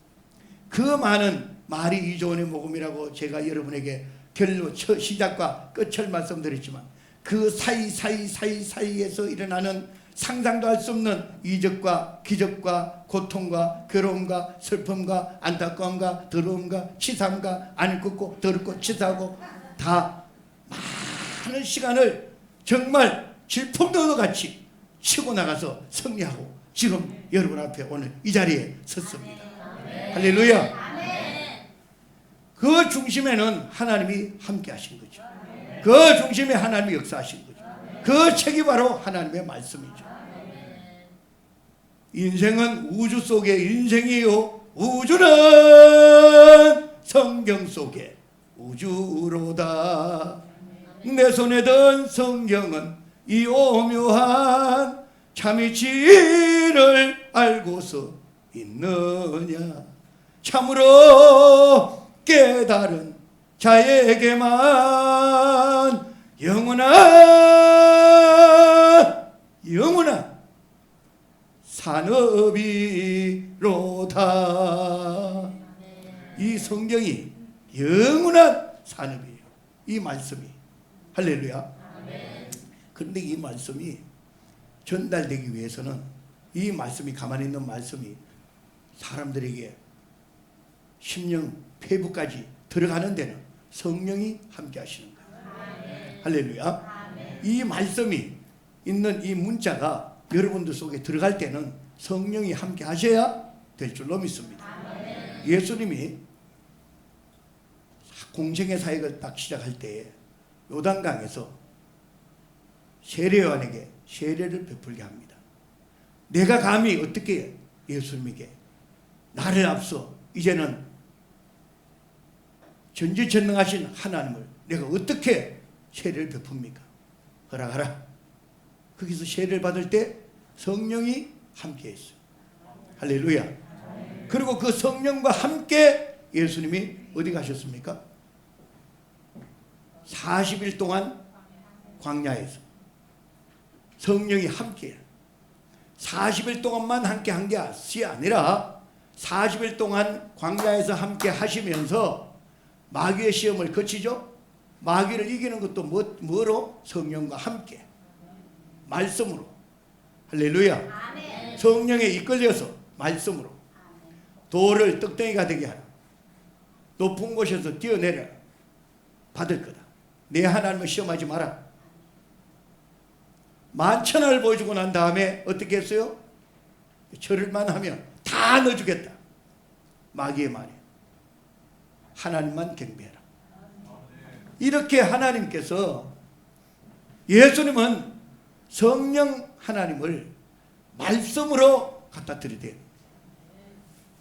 그 많은 말이 2조 원의 모금이라고 제가 여러분에게 결론, 시작과 끝을 말씀드렸지만, 그 사이에서 일어나는 상상도 할 수 없는 이적과 기적과 고통과 괴로움과 슬픔과 안타까움과 더러움과 치사함과 안 굽고 더럽고 치사하고 다 많은 시간을 정말 질풍노도 같이 치고 나가서 승리하고 지금 여러분 앞에 오늘 이 자리에 섰습니다. 할렐루야. 그 중심에는 하나님이 함께 하신 거죠. 그 중심에 하나님이 역사하신 거죠. 그 책이 바로 하나님의 말씀이죠. 인생은 우주 속의 인생이요, 우주는 성경 속의 우주로다. 내 손에 든 성경은 이 오묘한 참이치를 알고서 있느냐. 참으로 깨달은 자에게만 영원한 산업이로다. 이 성경이 영원한 산업이에요. 이 말씀이. 할렐루야. 그런데 이 말씀이 전달되기 위해서는, 이 말씀이, 가만히 있는 말씀이 사람들에게 심령 폐부까지 들어가는 데는 성령이 함께 하시는 거예요. 할렐루야. 이 말씀이 있는 이 문자가 여러분들 속에 들어갈 때는 성령이 함께 하셔야 될 줄로 믿습니다. 예수님이 공생의 사역을 딱 시작할 때에 요단강에서 세례요한에게 세례를 베풀게 합니다. 내가 감히 어떻게 예수님에게, 나를 앞서 이제는 전지전능하신 하나님을 내가 어떻게 세례를 베풉니까? 허락하라. 거기서 세례를 받을 때 성령이 함께 했어요. 할렐루야. 그리고 그 성령과 함께 예수님이 어디 가셨습니까? 40일 동안 광야에서 성령이 함께, 40일 동안만 함께 한 게 아니라 40일 동안 광야에서 함께 하시면서 마귀의 시험을 거치죠. 마귀를 이기는 것도 뭐로? 성령과 함께, 말씀으로. 할렐루야. 성령에 이끌려서 말씀으로 돌을 떡덩이가 되게 하라. 높은 곳에서 뛰어내려 받을 거다. 내 하나님을 시험하지 마라. 만천하를 보여주고 난 다음에 어떻게 했어요? 절을만 하면 다 넣어주겠다. 마귀의 말이에요. 하나님만 경배해라. 이렇게 하나님께서, 예수님은 성령 하나님을 말씀으로 갖다 드리되,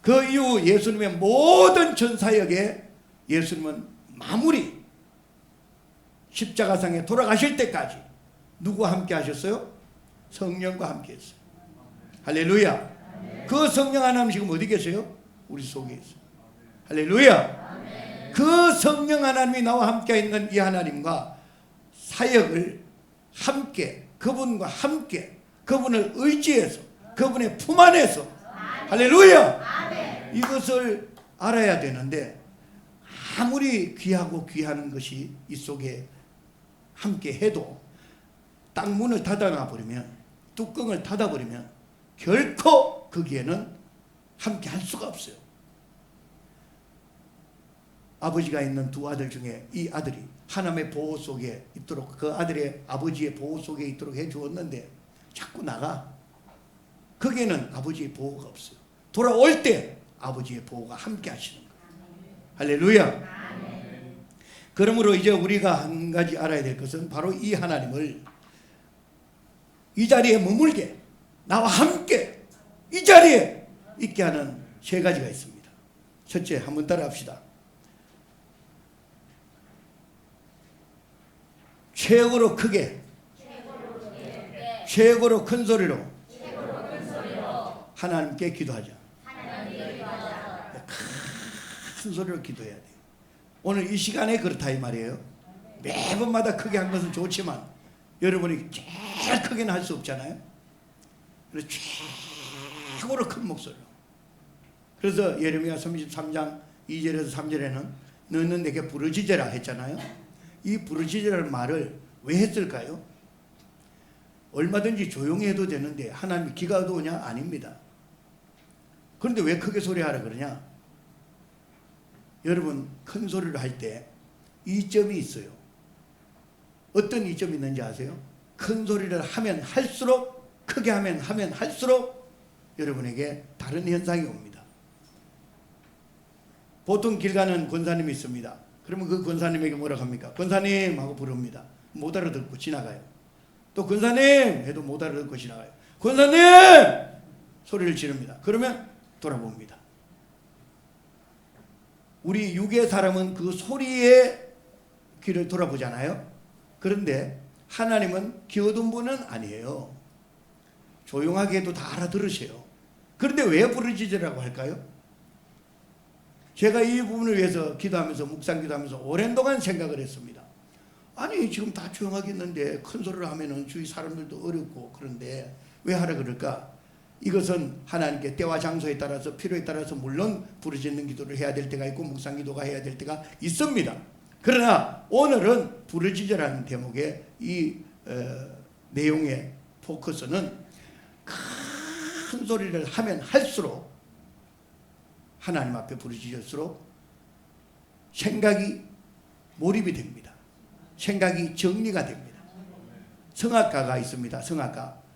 그 이후 예수님의 모든 전사역에 예수님은 마무리, 십자가상에 돌아가실 때까지 누구와 함께 하셨어요? 성령과 함께 했어요. 할렐루야. 그 성령 하나님 지금 어디 계세요? 우리 속에 있어요. 할렐루야. 그 성령 하나님이 나와 함께 있는 이 하나님과 사역을 함께, 그분과 함께, 그분을 의지해서, 그분의 품 안에서, 할렐루야. 이것을 알아야 되는데, 아무리 귀하고 귀한 것이 이 속에 함께 해도 딱 문을 닫아놔 버리면, 뚜껑을 닫아 버리면 결코 거기에는 함께 할 수가 없어요. 아버지가 있는 두 아들 중에 이 아들이 하나님의 보호 속에 있도록, 그 아들의 아버지의 보호 속에 있도록 해 주었는데 자꾸 나가. 거기에는 아버지의 보호가 없어요. 돌아올 때 아버지의 보호가 함께 하시는 거예요. 할렐루야. 그러므로 이제 우리가 한 가지 알아야 될 것은 바로 이 하나님을 이 자리에 머물게, 나와 함께 이 자리에 있게 하는 세 가지가 있습니다. 첫째, 한번 따라 합시다. 최고로 크게, 최고로 큰 소리로 하나님께 기도하자. 큰 소리로 기도해야 돼요. 오늘 이 시간에 그렇다 이 말이에요. 매번마다 크게 한 것은 좋지만 여러분이 제일 크게는 할 수 없잖아요. 그래서 최고로 큰 목소리로. 그래서 예레미야 33장 2절에서 3절에는 너는 내게 부르짖으라 했잖아요. 이 부르짖으라는 말을 왜 했을까요? 얼마든지 조용히 해도 되는데 하나님이 기가 어두우냐? 아닙니다. 그런데 왜 크게 소리하라 그러냐? 여러분, 큰 소리를 할 때 이점이 있어요. 어떤 이점이 있는지 아세요? 큰 소리를 하면 할수록, 크게 하면 할수록 여러분에게 다른 현상이 옵니다. 보통 길 가는 권사님이 있습니다. 그러면 그 권사님에게 뭐라고 합니까? 권사님 하고 부릅니다. 못 알아듣고 지나가요. 또 권사님 해도 못 알아듣고 지나가요. 권사님 소리를 지릅니다. 그러면 돌아봅니다. 우리 육의 사람은 그 소리에 귀를 돌아보잖아요. 그런데 하나님은 기어둔 분은 아니에요. 조용하게 해도 다 알아들으세요. 그런데 왜 부르짖으라고 할까요? 제가 이 부분을 위해서 기도하면서, 묵상 기도하면서 오랜 동안 생각을 했습니다. 아니 지금 다 조용하게 있는데 큰 소리를 하면은 주위 사람들도 어렵고, 그런데 왜 하라 그럴까? 이것은 하나님께 때와 장소에 따라서, 필요에 따라서 물론 부르짖는 기도를 해야 될 때가 있고 묵상 기도가 해야 될 때가 있습니다. 그러나 오늘은 부르짖으라는 대목의 이 내용의 포커스는 큰 소리를 하면 할수록, 하나님 앞에 부르짖을수록 생각이 몰입이 됩니다. 생각이 정리가 됩니다. 성악가가 있습니다.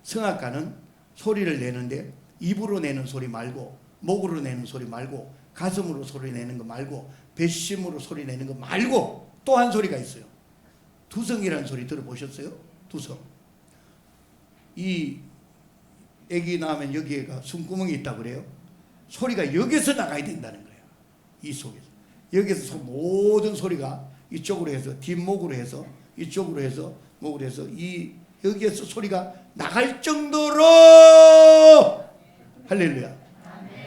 성악가는 소리를 내는데 입으로 내는 소리 말고, 목으로 내는 소리 말고, 가슴으로 소리 내는 거 말고, 배심으로 소리 내는 거 말고 또 한 소리가 있어요. 두성이라는 소리 들어보셨어요? 두성. 이 애기 낳으면 여기에가 숨구멍이 있다고 그래요. 소리가 여기서 나가야 된다는 거예요. 이 속에서. 여기서 모든 소리가 이쪽으로 해서, 뒷목으로 해서, 이쪽으로 해서, 목으로 해서, 여기에서 소리가 나갈 정도로, 할렐루야.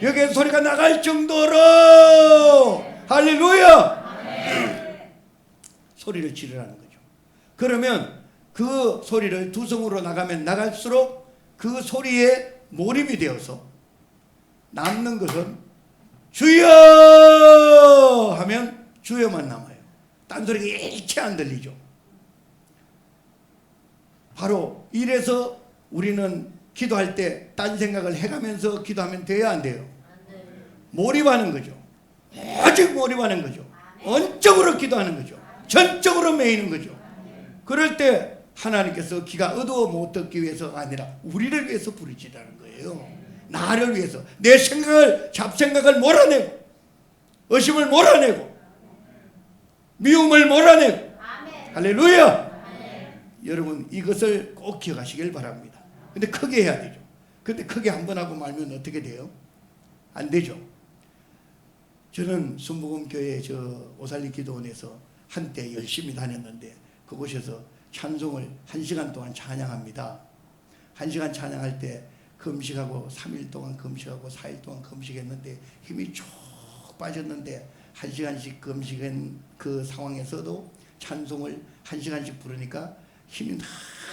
여기에서 소리가 나갈 정도로, 할렐루야. 소리를 지르라는 거죠. 그러면 그 소리를 두성으로 나가면 나갈수록 그 소리에 몰입이 되어서 남는 것은 주여 하면 주여만 남아요. 딴 소리가 일체 안 들리죠. 바로 이래서 우리는 기도할 때 딴 생각을 해가면서 기도하면 돼야 안 돼요? 몰입하는 거죠. 오직 몰입하는 거죠. 온적으로 기도하는 거죠. 전적으로 매이는 거죠. 그럴 때 하나님께서 기가 어두워 못 듣기 위해서가 아니라 우리를 위해서 부르짖으라는 거예요. 나를 위해서, 내 생각을, 잡생각을 몰아내고, 의심을 몰아내고, 미움을 몰아내고, 할렐루야. 여러분 이것을 꼭 기억하시길 바랍니다. 근데 크게 해야 되죠. 근데 크게 한 번 하고 말면 어떻게 돼요? 안 되죠. 저는 순복음교회 저 오살리 기도원에서 한때 열심히 다녔는데 그곳에서 찬송을 1시간 동안 찬양합니다. 1시간 찬양할 때 금식하고 3일 동안 금식하고 4일 동안 금식했는데 힘이 쭉 빠졌는데 1시간씩 금식한 그 상황에서도 찬송을 1시간씩 부르니까 힘이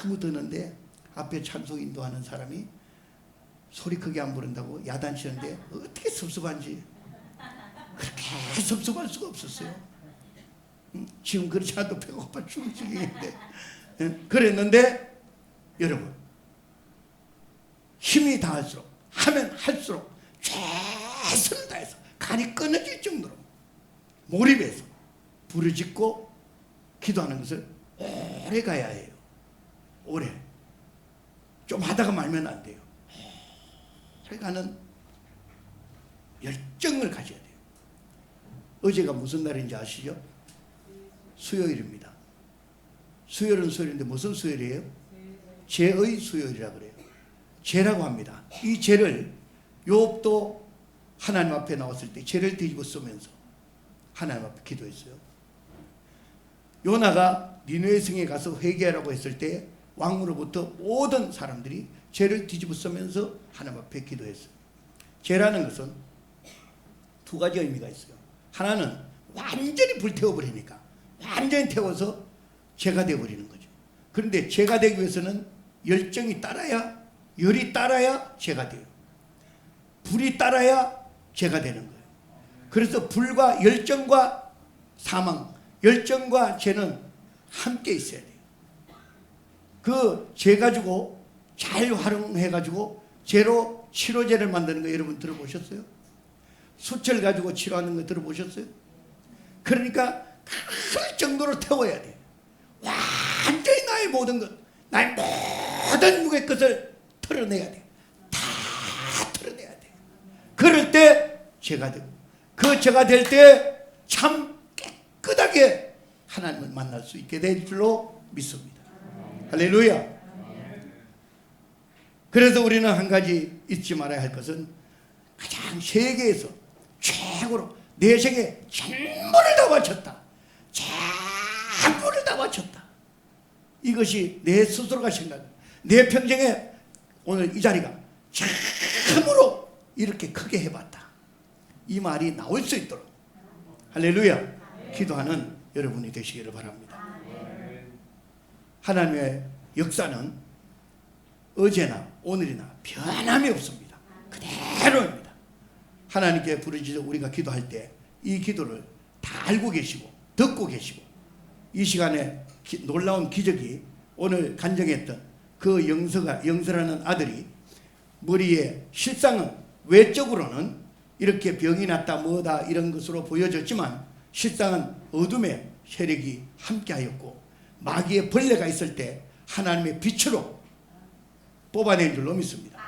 너무 드는데 앞에 찬송 인도하는 사람이 소리 크게 안 부른다고 야단치는데 어떻게 섭섭한지 그렇게 섭섭할 수가 없었어요. 지금 그렇지 않아도 배가 고파 죽을 지경인데 그랬는데 여러분 힘이 다할수록 하면 할수록 최선을 다해서 간이 끊어질 정도로 몰입해서 부르짖고 기도하는 것을 오래 가야 해요. 오래. 좀 하다가 말면 안 돼요. 오래 가는 열정을 가져야 돼요. 어제가 무슨 날인지 아시죠? 수요일입니다. 수요일은 수요일인데 무슨 수요일이에요? 죄의 수요일이라고 그래요. 죄라고 합니다. 이 죄를 욥도 하나님 앞에 나왔을 때 죄를 뒤집어 쓰면서 하나님 앞에 기도했어요. 요나가 니느웨 성에 가서 회개하라고 했을 때 왕으로부터 모든 사람들이 죄를 뒤집어 쓰면서 하나님 앞에 기도했어요. 죄라는 것은 두 가지 의미가 있어요. 하나는 완전히 불태워버리니까 완전히 태워서 죄가 되어버리는 거죠. 그런데 죄가 되기 위해서는 열정이 따라야 열이 따라야 죄가 돼요. 불이 따라야 죄가 되는 거예요. 그래서 불과 열정과 사망, 열정과 죄는 함께 있어야 돼요. 그 죄 가지고 잘 활용해 가지고 죄로 치료제를 만드는 거 여러분 들어보셨어요? 수철 가지고 치료하는 거 들어보셨어요? 그러니까 그 정도로 태워야 돼요. 완전히 나의 모든 것, 나의 모든 무게 것을 털어내야 돼요. 다 털어내야 돼요. 그럴 때 죄가 되고 그 죄가 될 때 참 깨끗하게 하나님을 만날 수 있게 될 줄로 믿습니다. 할렐루야. 그래서 우리는 한 가지 잊지 말아야 할 것은 가장 세계에서 최고로 내 생에 전부를 다 바쳤다. 전부를 다 바쳤다. 이것이 내 스스로가 생각해. 내 평생에 오늘 이 자리가 참으로 이렇게 크게 해봤다. 이 말이 나올 수 있도록 할렐루야. 기도하는 여러분이 되시기를 바랍니다. 하나님의 역사는 어제나 오늘이나 변함이 없습니다. 그대로입니다. 하나님께 부르짖어 우리가 기도할 때 이 기도를 다 알고 계시고 듣고 계시고 이 시간에 놀라운 기적이 오늘 간증했던 그 영서라는 아들이 머리에 실상은 외적으로는 이렇게 병이 났다 뭐다 이런 것으로 보여졌지만 실상은 어둠의 세력이 함께하였고 마귀의 벌레가 있을 때 하나님의 빛으로 뽑아낸 줄로 믿습니다.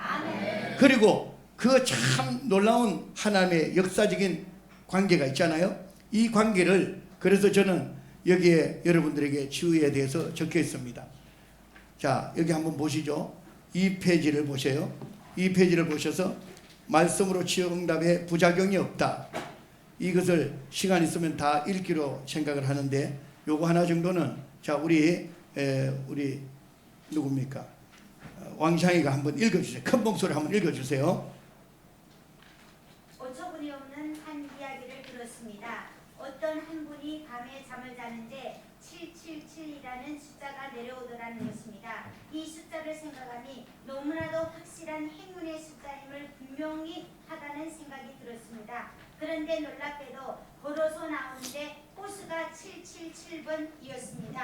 그리고 그 참 놀라운 하나님의 역사적인 관계가 있잖아요. 이 관계를 그래서 저는 여기에 여러분들에게 치유에 대해서 적혀 있습니다. 자, 여기 한번 보시죠. 이 페이지를 보세요. 이 페이지를 보셔서 말씀으로 치유 응답에 부작용이 없다. 이것을 시간 있으면 다 읽기로 생각을 하는데 요거 하나 정도는 자 우리 누굽니까? 왕창이가 한번 읽어주세요. 큰 목소리로 한번 읽어주세요. 어처구니 없는 한 이야기를 들었습니다. 어떤 한 분이 밤에 잠을 자는데 777이라는 숫자가 내려오더라는 것입니다. 이 숫자를 생각하니 너무나도 확실한 행운의 숫자임을 분명히 하다는 생각이 들었습니다. 그런데 놀랍게도 걸어서 나오는데 호수가 777번이었습니다.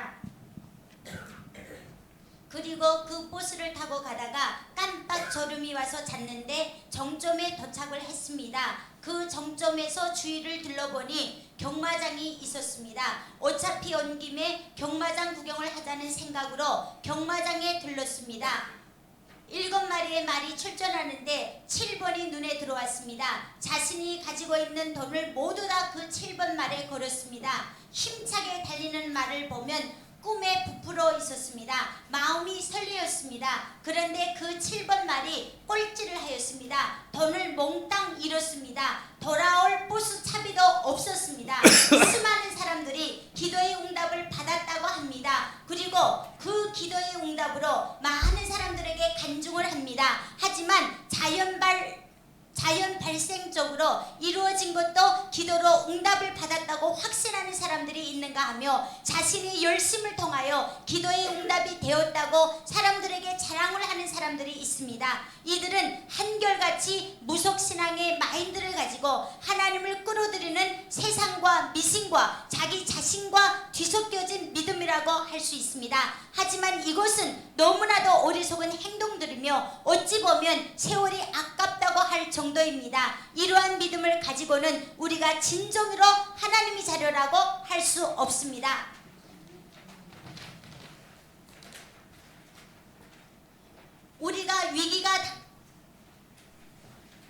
그리고 그 버스를 타고 가다가 깜빡 졸음이 와서 잤는데 정점에 도착을 했습니다. 그 정점에서 주위를 둘러보니 경마장이 있었습니다. 어차피 온 김에 경마장 구경을 하자는 생각으로 경마장에 들렀습니다. 7마리의 말이 출전하는데 7번이 눈에 들어왔습니다. 자신이 가지고 있는 돈을 모두 다 그 7번 말에 걸었습니다. 힘차게 달리는 말을 보면 꿈에 부풀어 있었습니다. 마음이 설레었습니다. 하였습니다. 그런데 그 7번 말이 꼴찌를 하였습니다. 돈을 몽땅 잃었습니다. 돌아올 버스 차비도 없었습니다. 수많은 사람들이 기도의 응답을 받았다고 합니다. 그리고 그 기도의 응답으로 많은 사람들에게 간증을 합니다. 하지만 자연 발생적으로 이루어진 것도 기도로 응답을 받았다고 확신하는 사람들이 있는가 하며 자신의 열심을 통하여 기도의 응답이 되었다고 사람들에게 자랑을 하는 사람들이 있습니다. 이들은 한결같이 무속신앙의 마인드를 가지고 하나님을 끌어들이는 세상과 미신과 자기 자신과 뒤섞여진 믿음이라고 할 수 있습니다. 하지만 이것은 너무나도 어리석은 행동들이며 어찌 보면 세월이 아깝다고 할 정도입니다. 이러한 믿음을 가지고는 우리가 진정으로 하나님이 자녀라고 할 수 없습니다. 우리가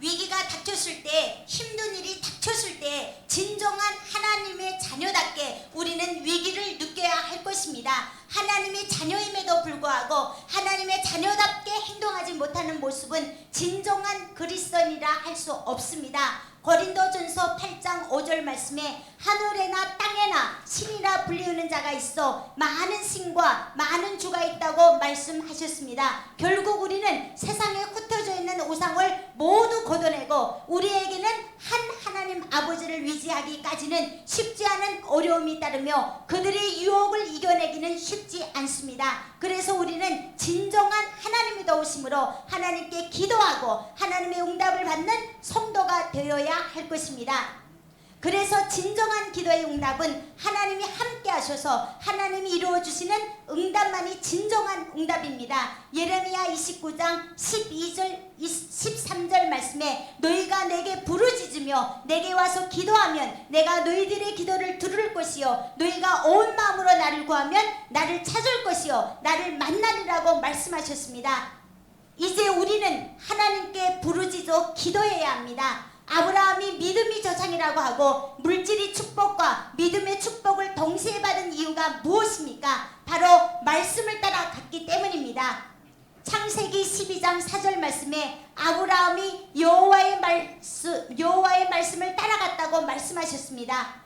위기가 닥쳤을 때, 힘든 일이 닥쳤을 때 진정한 하나님의 자녀답게 우리는 위기를 느껴야 할 것입니다. 하나님의 자녀임에도 불구하고 하나님의 자녀답게 행동하지 못하는 모습은 진정한 그리스도인이라 할 수 없습니다. 고린도전서 8장 5절 말씀에 하늘에나 땅에나 신이라 불리우는 자가 있어 많은 신과 많은 주가 있다고 말씀하셨습니다. 결국 우리는 세상에 흩어져 있는 우상을 모두 걷어내고 우리에게는 한 하나님 아버지를 위지하기까지는 쉽지 않은 어려움이 따르며 그들의 유혹을 이겨내기는 쉽지 않습니다. 그래서 우리는 진정한 하나님이 도우심으로 하나님께 기도하고 하나님의 응답을 받는 성도가 되어야 할 것입니다. 그래서 진정한 기도의 응답은 하나님이 함께 하셔서 하나님이 이루어 주시는 응답만이 진정한 응답입니다. 예레미야 29장 12절 13절 말씀에 너희가 내게 부르짖으며 내게 와서 기도하면 내가 너희들의 기도를 들을 것이요 너희가 온 마음으로 나를 구하면 나를 찾을 것이요 나를 만나리라고 말씀하셨습니다. 이제 우리는 하나님께 부르짖어 기도해야 합니다. 아브라함이 믿음의 조상이라고 하고 물질의 축복과 믿음의 축복을 동시에 받은 이유가 무엇입니까? 바로 말씀을 따라 갔기 때문입니다. 창세기 12장 4절 말씀에 아브라함이 여호와의 말씀을 따라갔다고 말씀하셨습니다.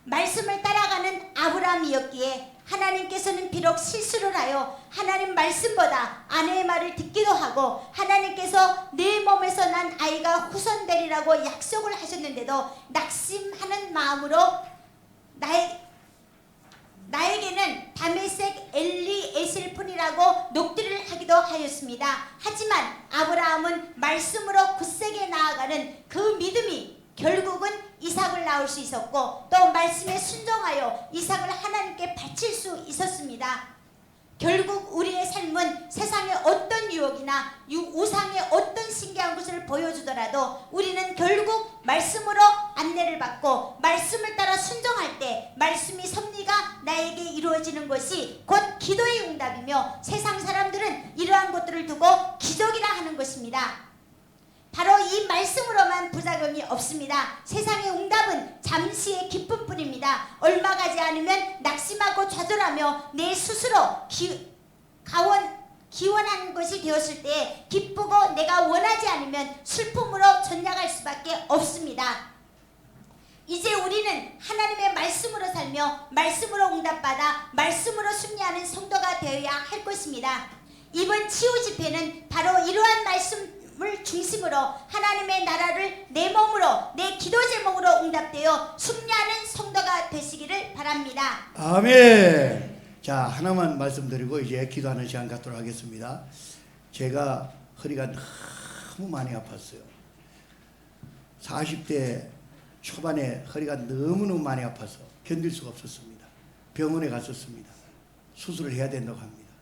말씀을 따라가는 아브라함이었기에 하나님께서는 비록 실수를 하여 하나님 말씀보다 아내의 말을 듣기도 하고 하나님께서 내 몸에서 난 아이가 후손되리라고 약속을 하셨는데도 낙심하는 마음으로 나에게는 다메섹 엘리에셀 뿐이라고 녹두를 하기도 하였습니다. 하지만 아브라함은 말씀으로 굳세게 나아가는 그 믿음이 결국은 이삭을 낳을 수 있었고 또 말씀에 순종하여 이삭을 하나님께 바칠 수 있었습니다. 결국 우리의 삶은 세상의 어떤 유혹이나 우상의 어떤 신기한 것을 보여주더라도 우리는 결국 말씀으로 안내를 받고 말씀을 따라 순종할 때 말씀이 섭리가 나에게 이루어지는 것이 곧 기도의 응답이며 세상 사람들은 이러한 것들을 두고 기적이라 하는 것입니다. 바로 이 말씀으로만 부작용이 없습니다. 세상의 응답은 잠시의 기쁨뿐입니다. 얼마 가지 않으면 낙심하고 좌절하며 내 스스로 기원하는 것이 되었을 때 기쁘고 내가 원하지 않으면 슬픔으로 전락할 수밖에 없습니다. 이제 우리는 하나님의 말씀으로 살며 말씀으로 응답받아 말씀으로 승리하는 성도가 되어야 할 것입니다. 이번 치유 집회는 바로 이러한 말씀을 중심으로 하나님의 나라를 내 몸으로 내 기도 제목으로 응답되어 승리하는 성도가 되시기를 바랍니다. 아멘. 자, 하나만 말씀드리고 이제 기도하는 시간 갖도록 하겠습니다. 제가 허리가 너무 많이 아팠어요. 40대 초반에 허리가 너무너무 많이 아파서 견딜 수가 없었습니다. 병원에 갔었습니다. 수술을 해야 된다고 합니다.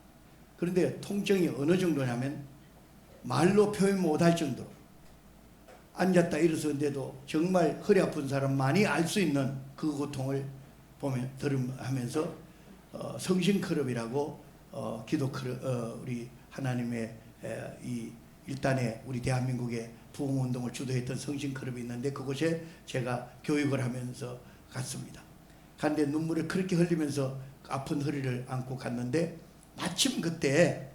그런데 통증이 어느 정도냐면 말로 표현 못할 정도로 앉았다 일어섰는데도 정말 허리 아픈 사람 많이 알 수 있는 그 고통을 들으면서 성신클럽이라고 기도 클럽, 우리 하나님의 이 일단에 우리 대한민국의 부흥운동을 주도했던 성신클럽이 있는데 그곳에 제가 교육을 하면서 갔습니다. 갔는데 눈물을 그렇게 흘리면서 아픈 허리를 안고 갔는데 마침 그때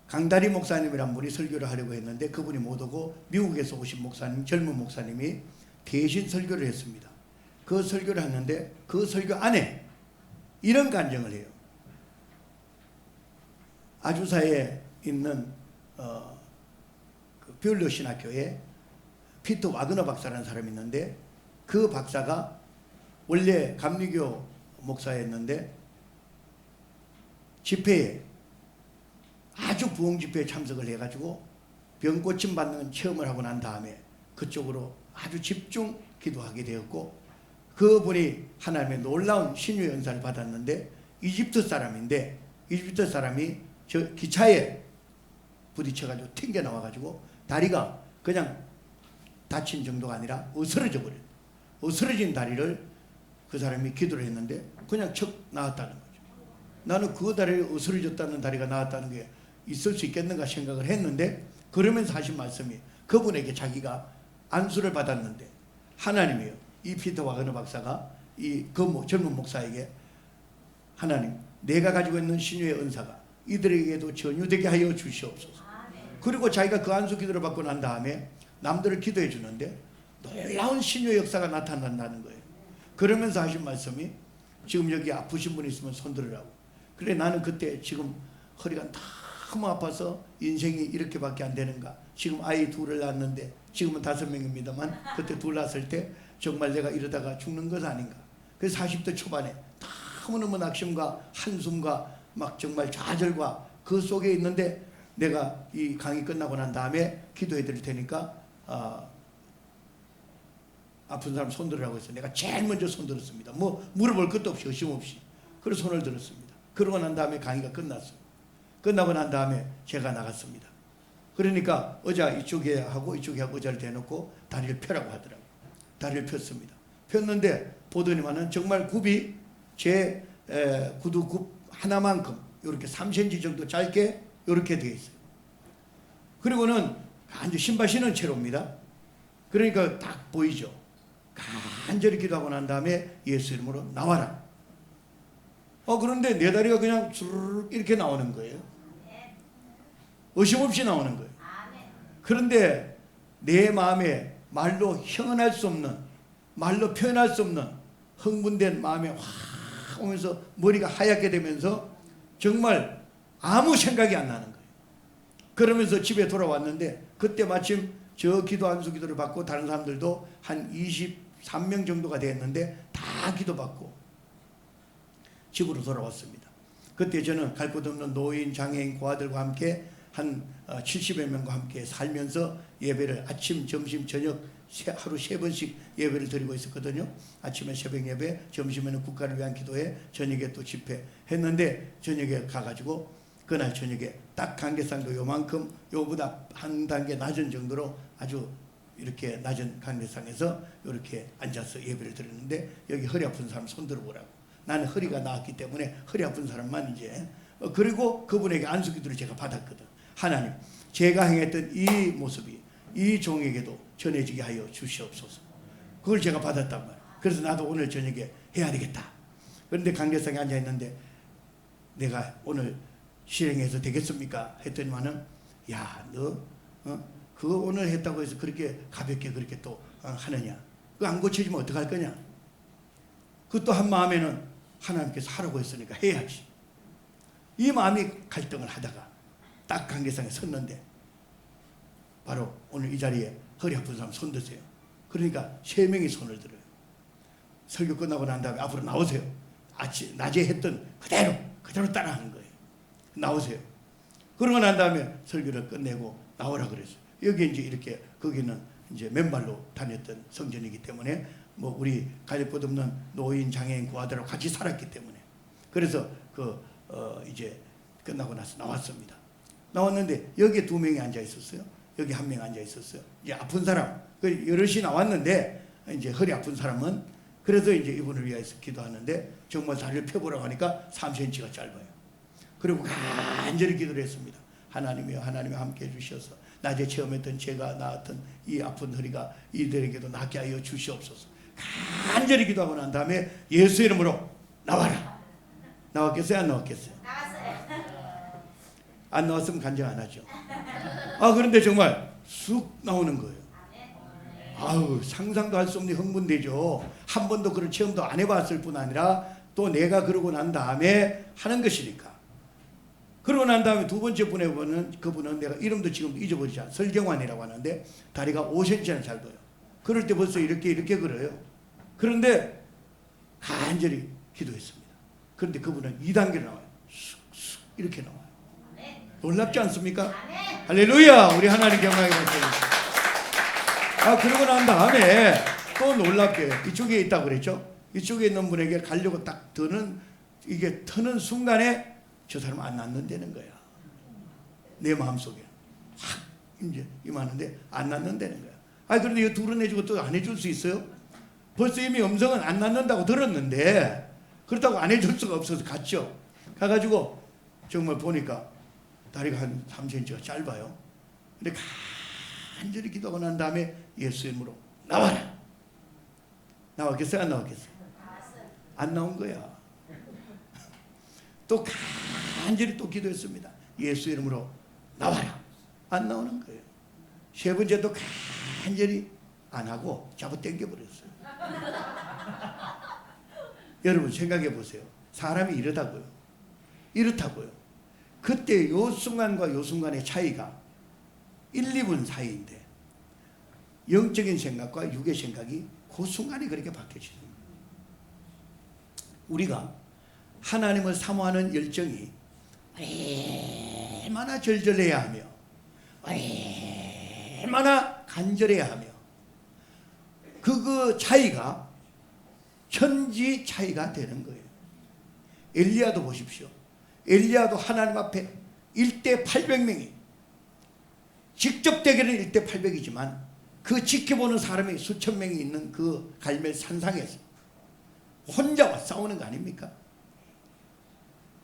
강다리 목사님이란 분이 설교를 하려고 했는데 그분이 못 오고 미국에서 오신 목사님, 젊은 목사님이 대신 설교를 했습니다. 그 설교를 하는데 그 설교 안에 이런 간증을 해요. 아주사에 있는 그 뷰러 신학교에 피터 와그너 박사라는 사람이 있는데 그 박사가 원래 감리교 목사였는데 집회에 아주 부흥 집회에 참석을 해가지고 병고침 받는 체험을 하고 난 다음에 그쪽으로 아주 집중 기도하게 되었고 그분이 하나님의 놀라운 신유의 은사를 받았는데 이집트 사람인데 이집트 사람이 저 기차에 부딪혀가지고 튕겨 나와가지고 다리가 그냥 다친 정도가 아니라 어스러져 버려요. 어스러진 다리를 그 사람이 기도를 했는데 그냥 척 나왔다는 거죠. 나는 그 다리가 어스러졌다는 다리가 나왔다는 게 있을 수 있겠는가 생각을 했는데 그러면서 하신 말씀이 그분에게 자기가 안수를 받았는데 하나님이요. 이 피터 와그너 박사가 그 젊은 목사에게 하나님 내가 가지고 있는 신유의 은사가 이들에게도 전유되게 하여 주시옵소서. 그리고 자기가 그 안수 기도를 받고 난 다음에 남들을 기도해 주는데 놀라운 신유의 역사가 나타난다는 거예요. 그러면서 하신 말씀이 지금 여기 아프신 분이 있으면 손들으라고. 그래 나는 그때 지금 허리가 너무 아파서 인생이 이렇게밖에 안 되는가. 지금 아이 둘을 낳았는데 지금은 5명입니다만 그때 둘 낳았을 때 정말 내가 이러다가 죽는 것 아닌가. 그래서 40대 초반에 너무너무 낙심과 한숨과 막 정말 좌절과 그 속에 있는데 내가 이 강의 끝나고 난 다음에 기도해 드릴 테니까 아픈 사람 손 들으라고 해서 내가 제일 먼저 손 들었습니다. 뭐 물어볼 것도 없이 의심없이 그래서 손을 들었습니다. 그러고 난 다음에 강의가 끝났어요. 끝나고 난 다음에 제가 나갔습니다. 그러니까 의자 이쪽에 하고 의자를 대놓고 다리를 펴라고 하더라고요. 다리를 폈습니다. 폈는데 보더니만은 정말 굽이 제 구두 굽 하나만큼 이렇게 3cm 정도 짧게 이렇게 되어 있어요. 그리고는 간절히 신발 신은 채로입니다. 그러니까 딱 보이죠. 간절히 기도하고 난 다음에 예수 이름으로 나와라. 그런데 내 다리가 그냥 주르륵 이렇게 나오는 거예요. 의심 없이 나오는 거예요. 그런데 내 마음에 말로 형언할 수 없는, 말로 표현할 수 없는 흥분된 마음에 확 오면서 머리가 하얗게 되면서 정말 아무 생각이 안 나는 거예요. 그러면서 집에 돌아왔는데 그때 마침 저 기도 안수 기도를 받고 다른 사람들도 한 23명 정도가 됐는데 다 기도받고 집으로 돌아왔습니다. 그때 저는 갈 곳 없는 노인, 장애인, 고아들과 함께 한 70여 명과 함께 살면서 예배를 아침, 점심, 저녁 하루 3번씩 예배를 드리고 있었거든요. 아침에 새벽 예배, 점심에는 국가를 위한 기도회, 저녁에 또 집회 했는데 저녁에 가가지고 그날 저녁에 딱 강대상도 요만큼 요보다 한 단계 낮은 정도로 아주 이렇게 낮은 강대상에서 이렇게 앉아서 예배를 드렸는데 여기 허리 아픈 사람 손 들어보라고. 나는 허리가 나았기 때문에 허리 아픈 사람만 이제 그리고 그분에게 안수기도를 제가 받았거든. 하나님 제가 행했던 이 모습이 이 종에게도 전해지게 하여 주시옵소서. 그걸 제가 받았단 말이에요. 그래서 나도 오늘 저녁에 해야 되겠다. 그런데 강대상에 앉아있는데 내가 오늘 실행해서 되겠습니까? 했더니만은 야 너 그거 오늘 했다고 해서 그렇게 가볍게 그렇게 또 하느냐. 그거 안 고쳐지면 어떡할 거냐. 그 또 한 마음에는 하나님께서 하라고 했으니까 해야지. 이 마음이 갈등을 하다가 딱 강대상에 섰는데 바로 오늘 이 자리에 허리 아픈 사람 손 드세요. 그러니까 3명이 손을 들어요. 설교 끝나고 난 다음에 앞으로 나오세요. 낮에 했던 그대로 따라하는 거예요. 나오세요. 그러고 난 다음에 설교를 끝내고 나오라 그랬어요. 여기 이제 이렇게 거기는 이제 맨발로 다녔던 성전이기 때문에 뭐 우리 가질 것 없는 노인, 장애인, 고아들하고 같이 살았기 때문에 그래서 이제 끝나고 나서 나왔습니다. 나왔는데 여기에 2명이 앉아 있었어요. 여기 1명 앉아 있었어요. 이제 아픈 사람 여럿이 나왔는데 이제 허리 아픈 사람은 그래서 이제 이분을 위해서 기도하는데 정말 다리를 펴보라고 하니까 3cm가 짧아요. 그리고 간절히 기도를 했습니다. 하나님이여 하나님이 함께 해주셔서 낮에 체험했던 제가 나았던 이 아픈 허리가 이들에게도 낫게 하여 주시옵소서. 간절히 기도하고 난 다음에 예수 이름으로 나와라. 나왔겠어요? 안 나왔겠어요? 나왔어요. 안 나왔으면 간증 안 하죠. 그런데 정말 쑥 나오는 거예요. 아우, 상상도 할 수 없는 흥분되죠. 한 번도 그런 체험도 안 해봤을 뿐 아니라 또 내가 그러고 난 다음에 하는 것이니까. 그러고 난 다음에 두 번째 분에 보는 그분은 내가 이름도 지금 잊어버리지 않아. 설경환이라고 하는데 다리가 5cm나 짧아요. 그럴 때 벌써 이렇게 걸어요. 그런데 간절히 기도했습니다. 그런데 그분은 2단계로 나와요. 쑥쑥 이렇게 나와요. 놀랍지 않습니까? 할렐루야! 우리 하나님 경외하게 하시옵소서. 그러고 난 다음에 또 놀랍게 이쪽에 있다고 그랬죠? 이쪽에 있는 분에게 가려고 딱 이게 트는 순간에 저 사람 안 낫는다는 거야. 내 마음속에 확 이제 임하는데 안 낫는다는 거야. 그런데 이 둘은 해주고 또 안 해줄 수 있어요? 벌써 이미 음성은 안 낫는다고 들었는데 그렇다고 안 해줄 수가 없어서 갔죠. 가가지고 정말 보니까 다리가 한 3cm가 짧아요. 근데 간절히 기도하고 난 다음에 예수 이름으로 나와라. 나왔겠어요? 안 나왔겠어요? 안 나온 거야. 또 간절히 또 기도했습니다. 예수 이름으로 나와라. 안 나오는 거예요. 세 번째도 간절히 안 하고 잡아 당겨버렸어요. 여러분 생각해 보세요. 사람이 이렇다고요. 그때 요 순간과 요 순간의 차이가 1, 2분 사이인데 영적인 생각과 육의 생각이 그 순간에 그렇게 바뀌어지는 거예요. 우리가 하나님을 사모하는 열정이 얼마나 절절해야 하며 얼마나 간절해야 하며 그 차이가 천지 차이가 되는 거예요. 엘리야도 보십시오. 엘리야도 하나님 앞에 1대 800명이 직접 대결은 1대 800이지만 그 지켜보는 사람이 수천 명이 있는 그 갈멜 산상에서 혼자와 싸우는 거 아닙니까?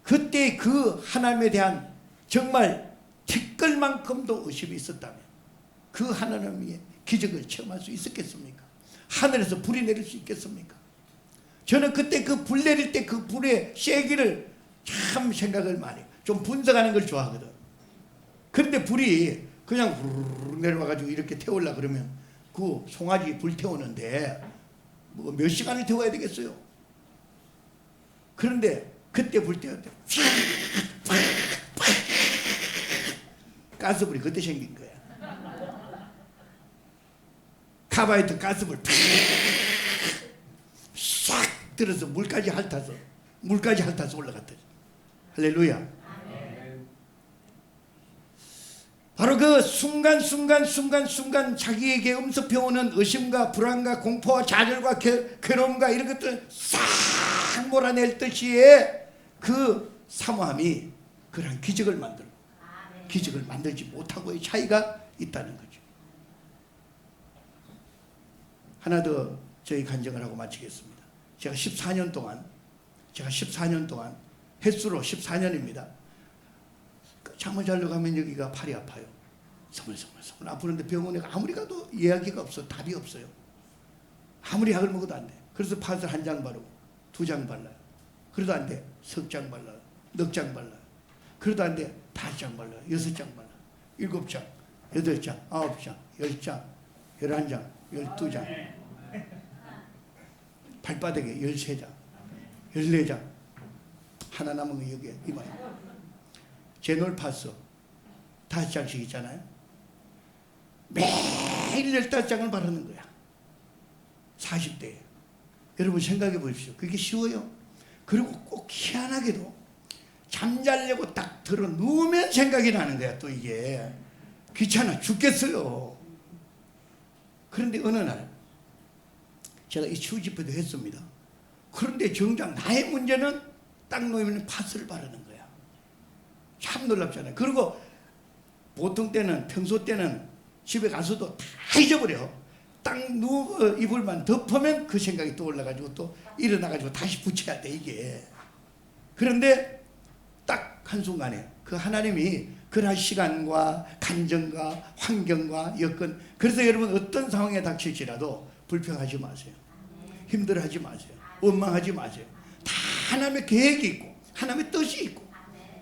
그때 그 하나님에 대한 정말 티끌만큼도 의심이 있었다면 그 하나님의 기적을 체험할 수 있었겠습니까? 하늘에서 불이 내릴 수 있겠습니까? 저는 그때 그 불 내릴 때 그 불의 세기를 참 생각을 많이 해요. 좀 분석하는 걸 좋아하거든. 그런데 불이 그냥 후루룩 내려와가지고 이렇게 태우려고 그러면 그 송아지 불 태우는데 뭐 몇 시간을 태워야 되겠어요? 그런데 그때 불 태울 때 가스불이 그때 생긴 거야. 카바이트 가스불 싹 들어서 물까지 핥아서 올라갔다. 할렐루야. 바로 그 순간 자기에게 음습해오는 의심과 불안과 공포와 좌절과 괴로움과 이런 것들을 싹 몰아낼 듯이의 그 사모함이 그러한 기적을 만들고 기적을 만들지 못하고의 차이가 있다는 거죠. 하나 더 저희 간증을 하고 마치겠습니다. 제가 14년 동안 횟수로 14년입니다. 잠을 자려고 가면 여기가 팔이 아파요. 서물서물 아프는데 병원에 아무리 가도 이야기가 없어. 답이 없어요. 아무리 약을 먹어도 안 돼. 그래서 파스 한 장 바르고 2장 발라요. 그래도 안 돼. 석 장 발라요. 넉 장 발라요. 그래도 안 돼. 5장 발라요. 6장 발라요. 7장, 8장, 9장, 10장, 11장, 12장. 발바닥에 13장, 14장. 하나 남은 거 여기에 이마에. 제놀파스 5장씩 있잖아요. 매일 15장을 바르는 거야. 40대에. 여러분 생각해 보십시오. 그게 쉬워요? 그리고 꼭 희한하게도 잠자려고 딱 들어 누우면 생각이 나는 거야. 또 이게 귀찮아 죽겠어요. 그런데 어느 날 제가 이 추후 집회도 했습니다. 그런데 정작 나의 문제는 딱 놓이면 파스를 바르는 거야. 참 놀랍잖아요. 그리고 보통 때는 평소 때는 집에 가서도 다 잊어버려. 딱 이불만 덮으면 그 생각이 떠올라가지고 또 일어나가지고 다시 붙여야 돼 이게. 그런데 딱 한순간에 그 하나님이 그러한 시간과 감정과 환경과 여건, 그래서 여러분 어떤 상황에 닥칠지라도 불평하지 마세요. 힘들어하지 마세요. 원망하지 마세요. 다 하나님의 계획이 있고 하나님의 뜻이 있고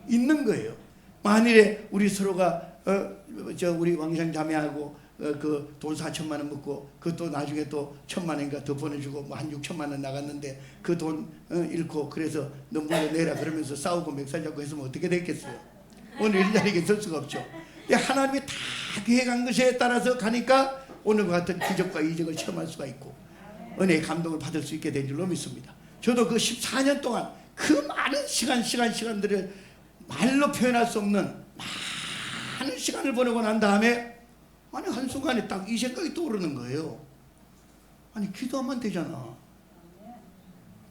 있는 거예요. 만일에 우리 서로가 우리 왕상 자매하고 그 돈 4천만 원 먹고 그 또 나중에 또 1,000만 원인가 더 보내주고 뭐 한 6천만 원 나갔는데 그 돈 잃고 그래서 너 물어내라 그러면서 싸우고 멱살 잡고 했으면 어떻게 됐겠어요? 오늘 이 자리에 설 수가 없죠. 하나님이 다 계획한 것에 따라서 가니까 오늘과 같은 기적과 이적을 체험할 수가 있고 은혜의 감동을 받을 수 있게 된 줄로 믿습니다. 저도 그 14년 동안 그 많은 시간들을 말로 표현할 수 없는 많은 시간을 보내고 난 다음에 아니 한순간에 딱 이 생각이 떠오르는 거예요. 아니 기도하면 되잖아.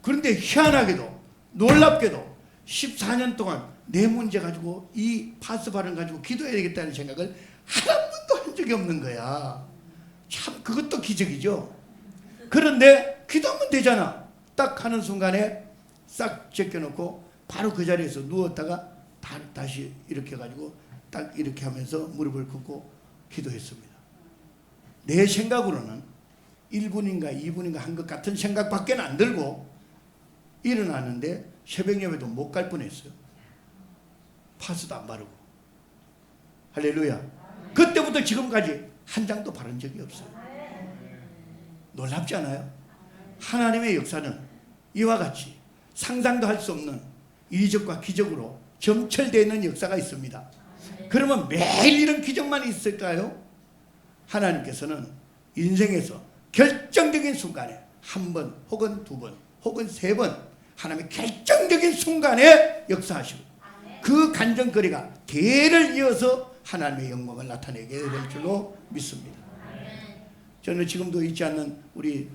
그런데 희한하게도 놀랍게도 14년 동안 내 문제 가지고 이 파스바를 가지고 기도해야 되겠다는 생각을 한 번도 한 적이 없는 거야. 참 그것도 기적이죠. 그런데 기도하면 되잖아. 딱 하는 순간에 싹 제껴놓고 바로 그 자리에서 누웠다가 다시 이렇게 가지고 딱 이렇게 하면서 무릎을 꿇고 기도했습니다. 내 생각으로는 1분인가 2분인가 한 것 같은 생각밖에 안 들고 일어나는데 새벽 예배도 못 갈 뻔했어요. 파스도 안 바르고. 할렐루야. 그때부터 지금까지 한 장도 바른 적이 없어요. 놀랍지 않아요? 하나님의 역사는 이와 같이 상상도 할 수 없는 이적과 기적으로 점철되어 있는 역사가 있습니다. 그러면 매일 이런 기적만 있을까요? 하나님께서는 인생에서 결정적인 순간에 한 번 혹은 두 번 혹은 세 번 하나님의 결정적인 순간에 역사하시고 그 간증거리가 대를 이어서 하나님의 영광을 나타내게 될 줄로 믿습니다. 저는 지금도 잊지 않는 우리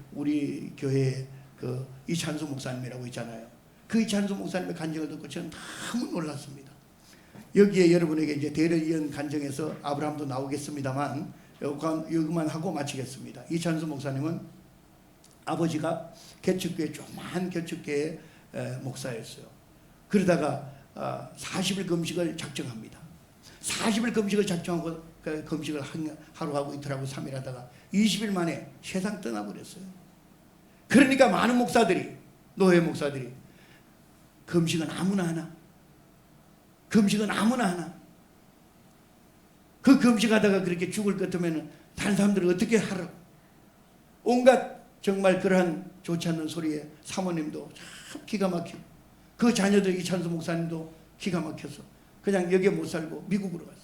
교회의 그 이찬수 목사님이라고 있잖아요. 그 이찬수 목사님의 간증을 듣고 저는 너무 놀랐습니다. 여기에 여러분에게 이제 대를 이은 간증에서 아브라함도 나오겠습니다만 여기만 하고 마치겠습니다. 이찬수 목사님은 아버지가 개척교회 조그만 개척교회 목사였어요. 그러다가 40일 금식을 작정합니다. 40일 금식을 작정하고 금식을 하루하고 이틀하고 3일 하다가 20일 만에 세상 떠나버렸어요. 그러니까 많은 목사들이 노예 목사들이 금식은 아무나 하나, 금식은 아무나 하나. 그 금식하다가 그렇게 죽을 것 같으면 다른 사람들은 어떻게 하라. 온갖 정말 그러한 좋지 않는 소리에 사모님도 참 기가 막히고 그 자녀들 이찬수 목사님도 기가 막혀서 그냥 여기에 못 살고 미국으로 갔어요.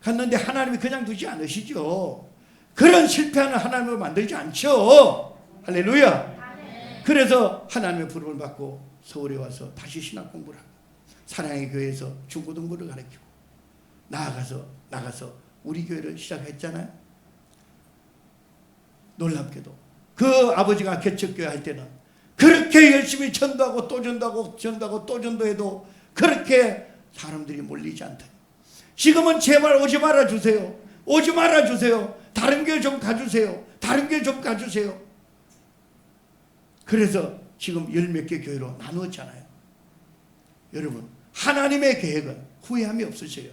갔는데 하나님이 그냥 두지 않으시죠. 그런 실패하는 하나님을 만들지 않죠. 할렐루야. 그래서 하나님의 부름을 받고 서울에 와서 다시 신학 공부를 하고 사랑의 교회에서 중고등부를 가르치고 나가서 우리 교회를 시작했잖아요. 놀랍게도 그 아버지가 개척교회 할 때는 그렇게 열심히 전도하고 또 전도하고 또 전도해도 그렇게 사람들이 몰리지 않다니. 지금은 제발 오지 말아주세요. 오지 말아주세요. 다른 교회 좀 가주세요. 다른 교회 좀 가주세요. 그래서 지금 10몇 개 교회로 나누었잖아요. 여러분 하나님의 계획은 후회함이 없으세요.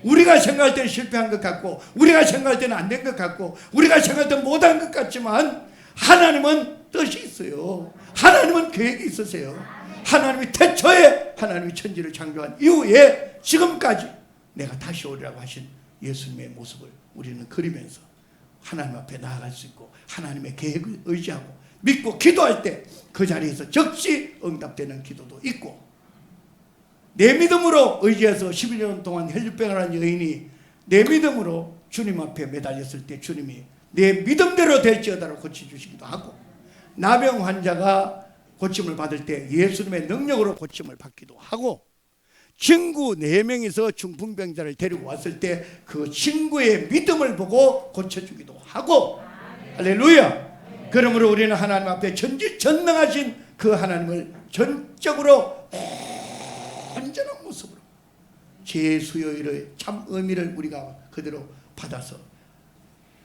우리가 생각할 때는 실패한 것 같고 우리가 생각할 때는 안 된 것 같고 우리가 생각할 때는 못한 것 같지만 하나님은 뜻이 있어요. 하나님은 계획이 있으세요. 하나님이 태초에 하나님이 천지를 창조한 이후에 지금까지 내가 다시 오리라고 하신 예수님의 모습을 우리는 그리면서 하나님 앞에 나아갈 수 있고 하나님의 계획을 의지하고 믿고 기도할 때 그 자리에서 즉시 응답되는 기도도 있고 내 믿음으로 의지해서 11년 동안 혈류병을 한 여인이 내 믿음으로 주님 앞에 매달렸을 때 주님이 내 믿음대로 될지어다로 고쳐주시기도 하고 나병 환자가 고침을 받을 때 예수님의 능력으로 고침을 받기도 하고 친구 4명이서 중풍병자를 데리고 왔을 때 그 친구의 믿음을 보고 고쳐주기도 하고 할렐루야. 그러므로 우리는 하나님 앞에 전지전능하신 그 하나님을 전적으로 온전한 모습으로 제수요일의 참 의미를 우리가 그대로 받아서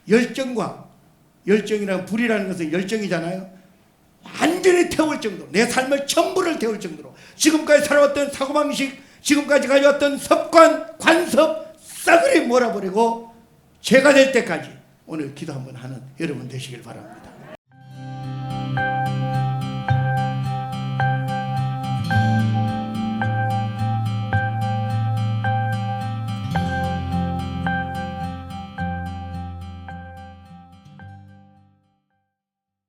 열정이라는 불이라는 것은 열정이잖아요. 완전히 태울 정도로 내 삶을 전부를 태울 정도로 지금까지 살아왔던 사고방식 지금까지 가져왔던 습관 관습 싸그리 몰아버리고 제가 될 때까지 오늘 기도 한번 하는 여러분 되시길 바랍니다.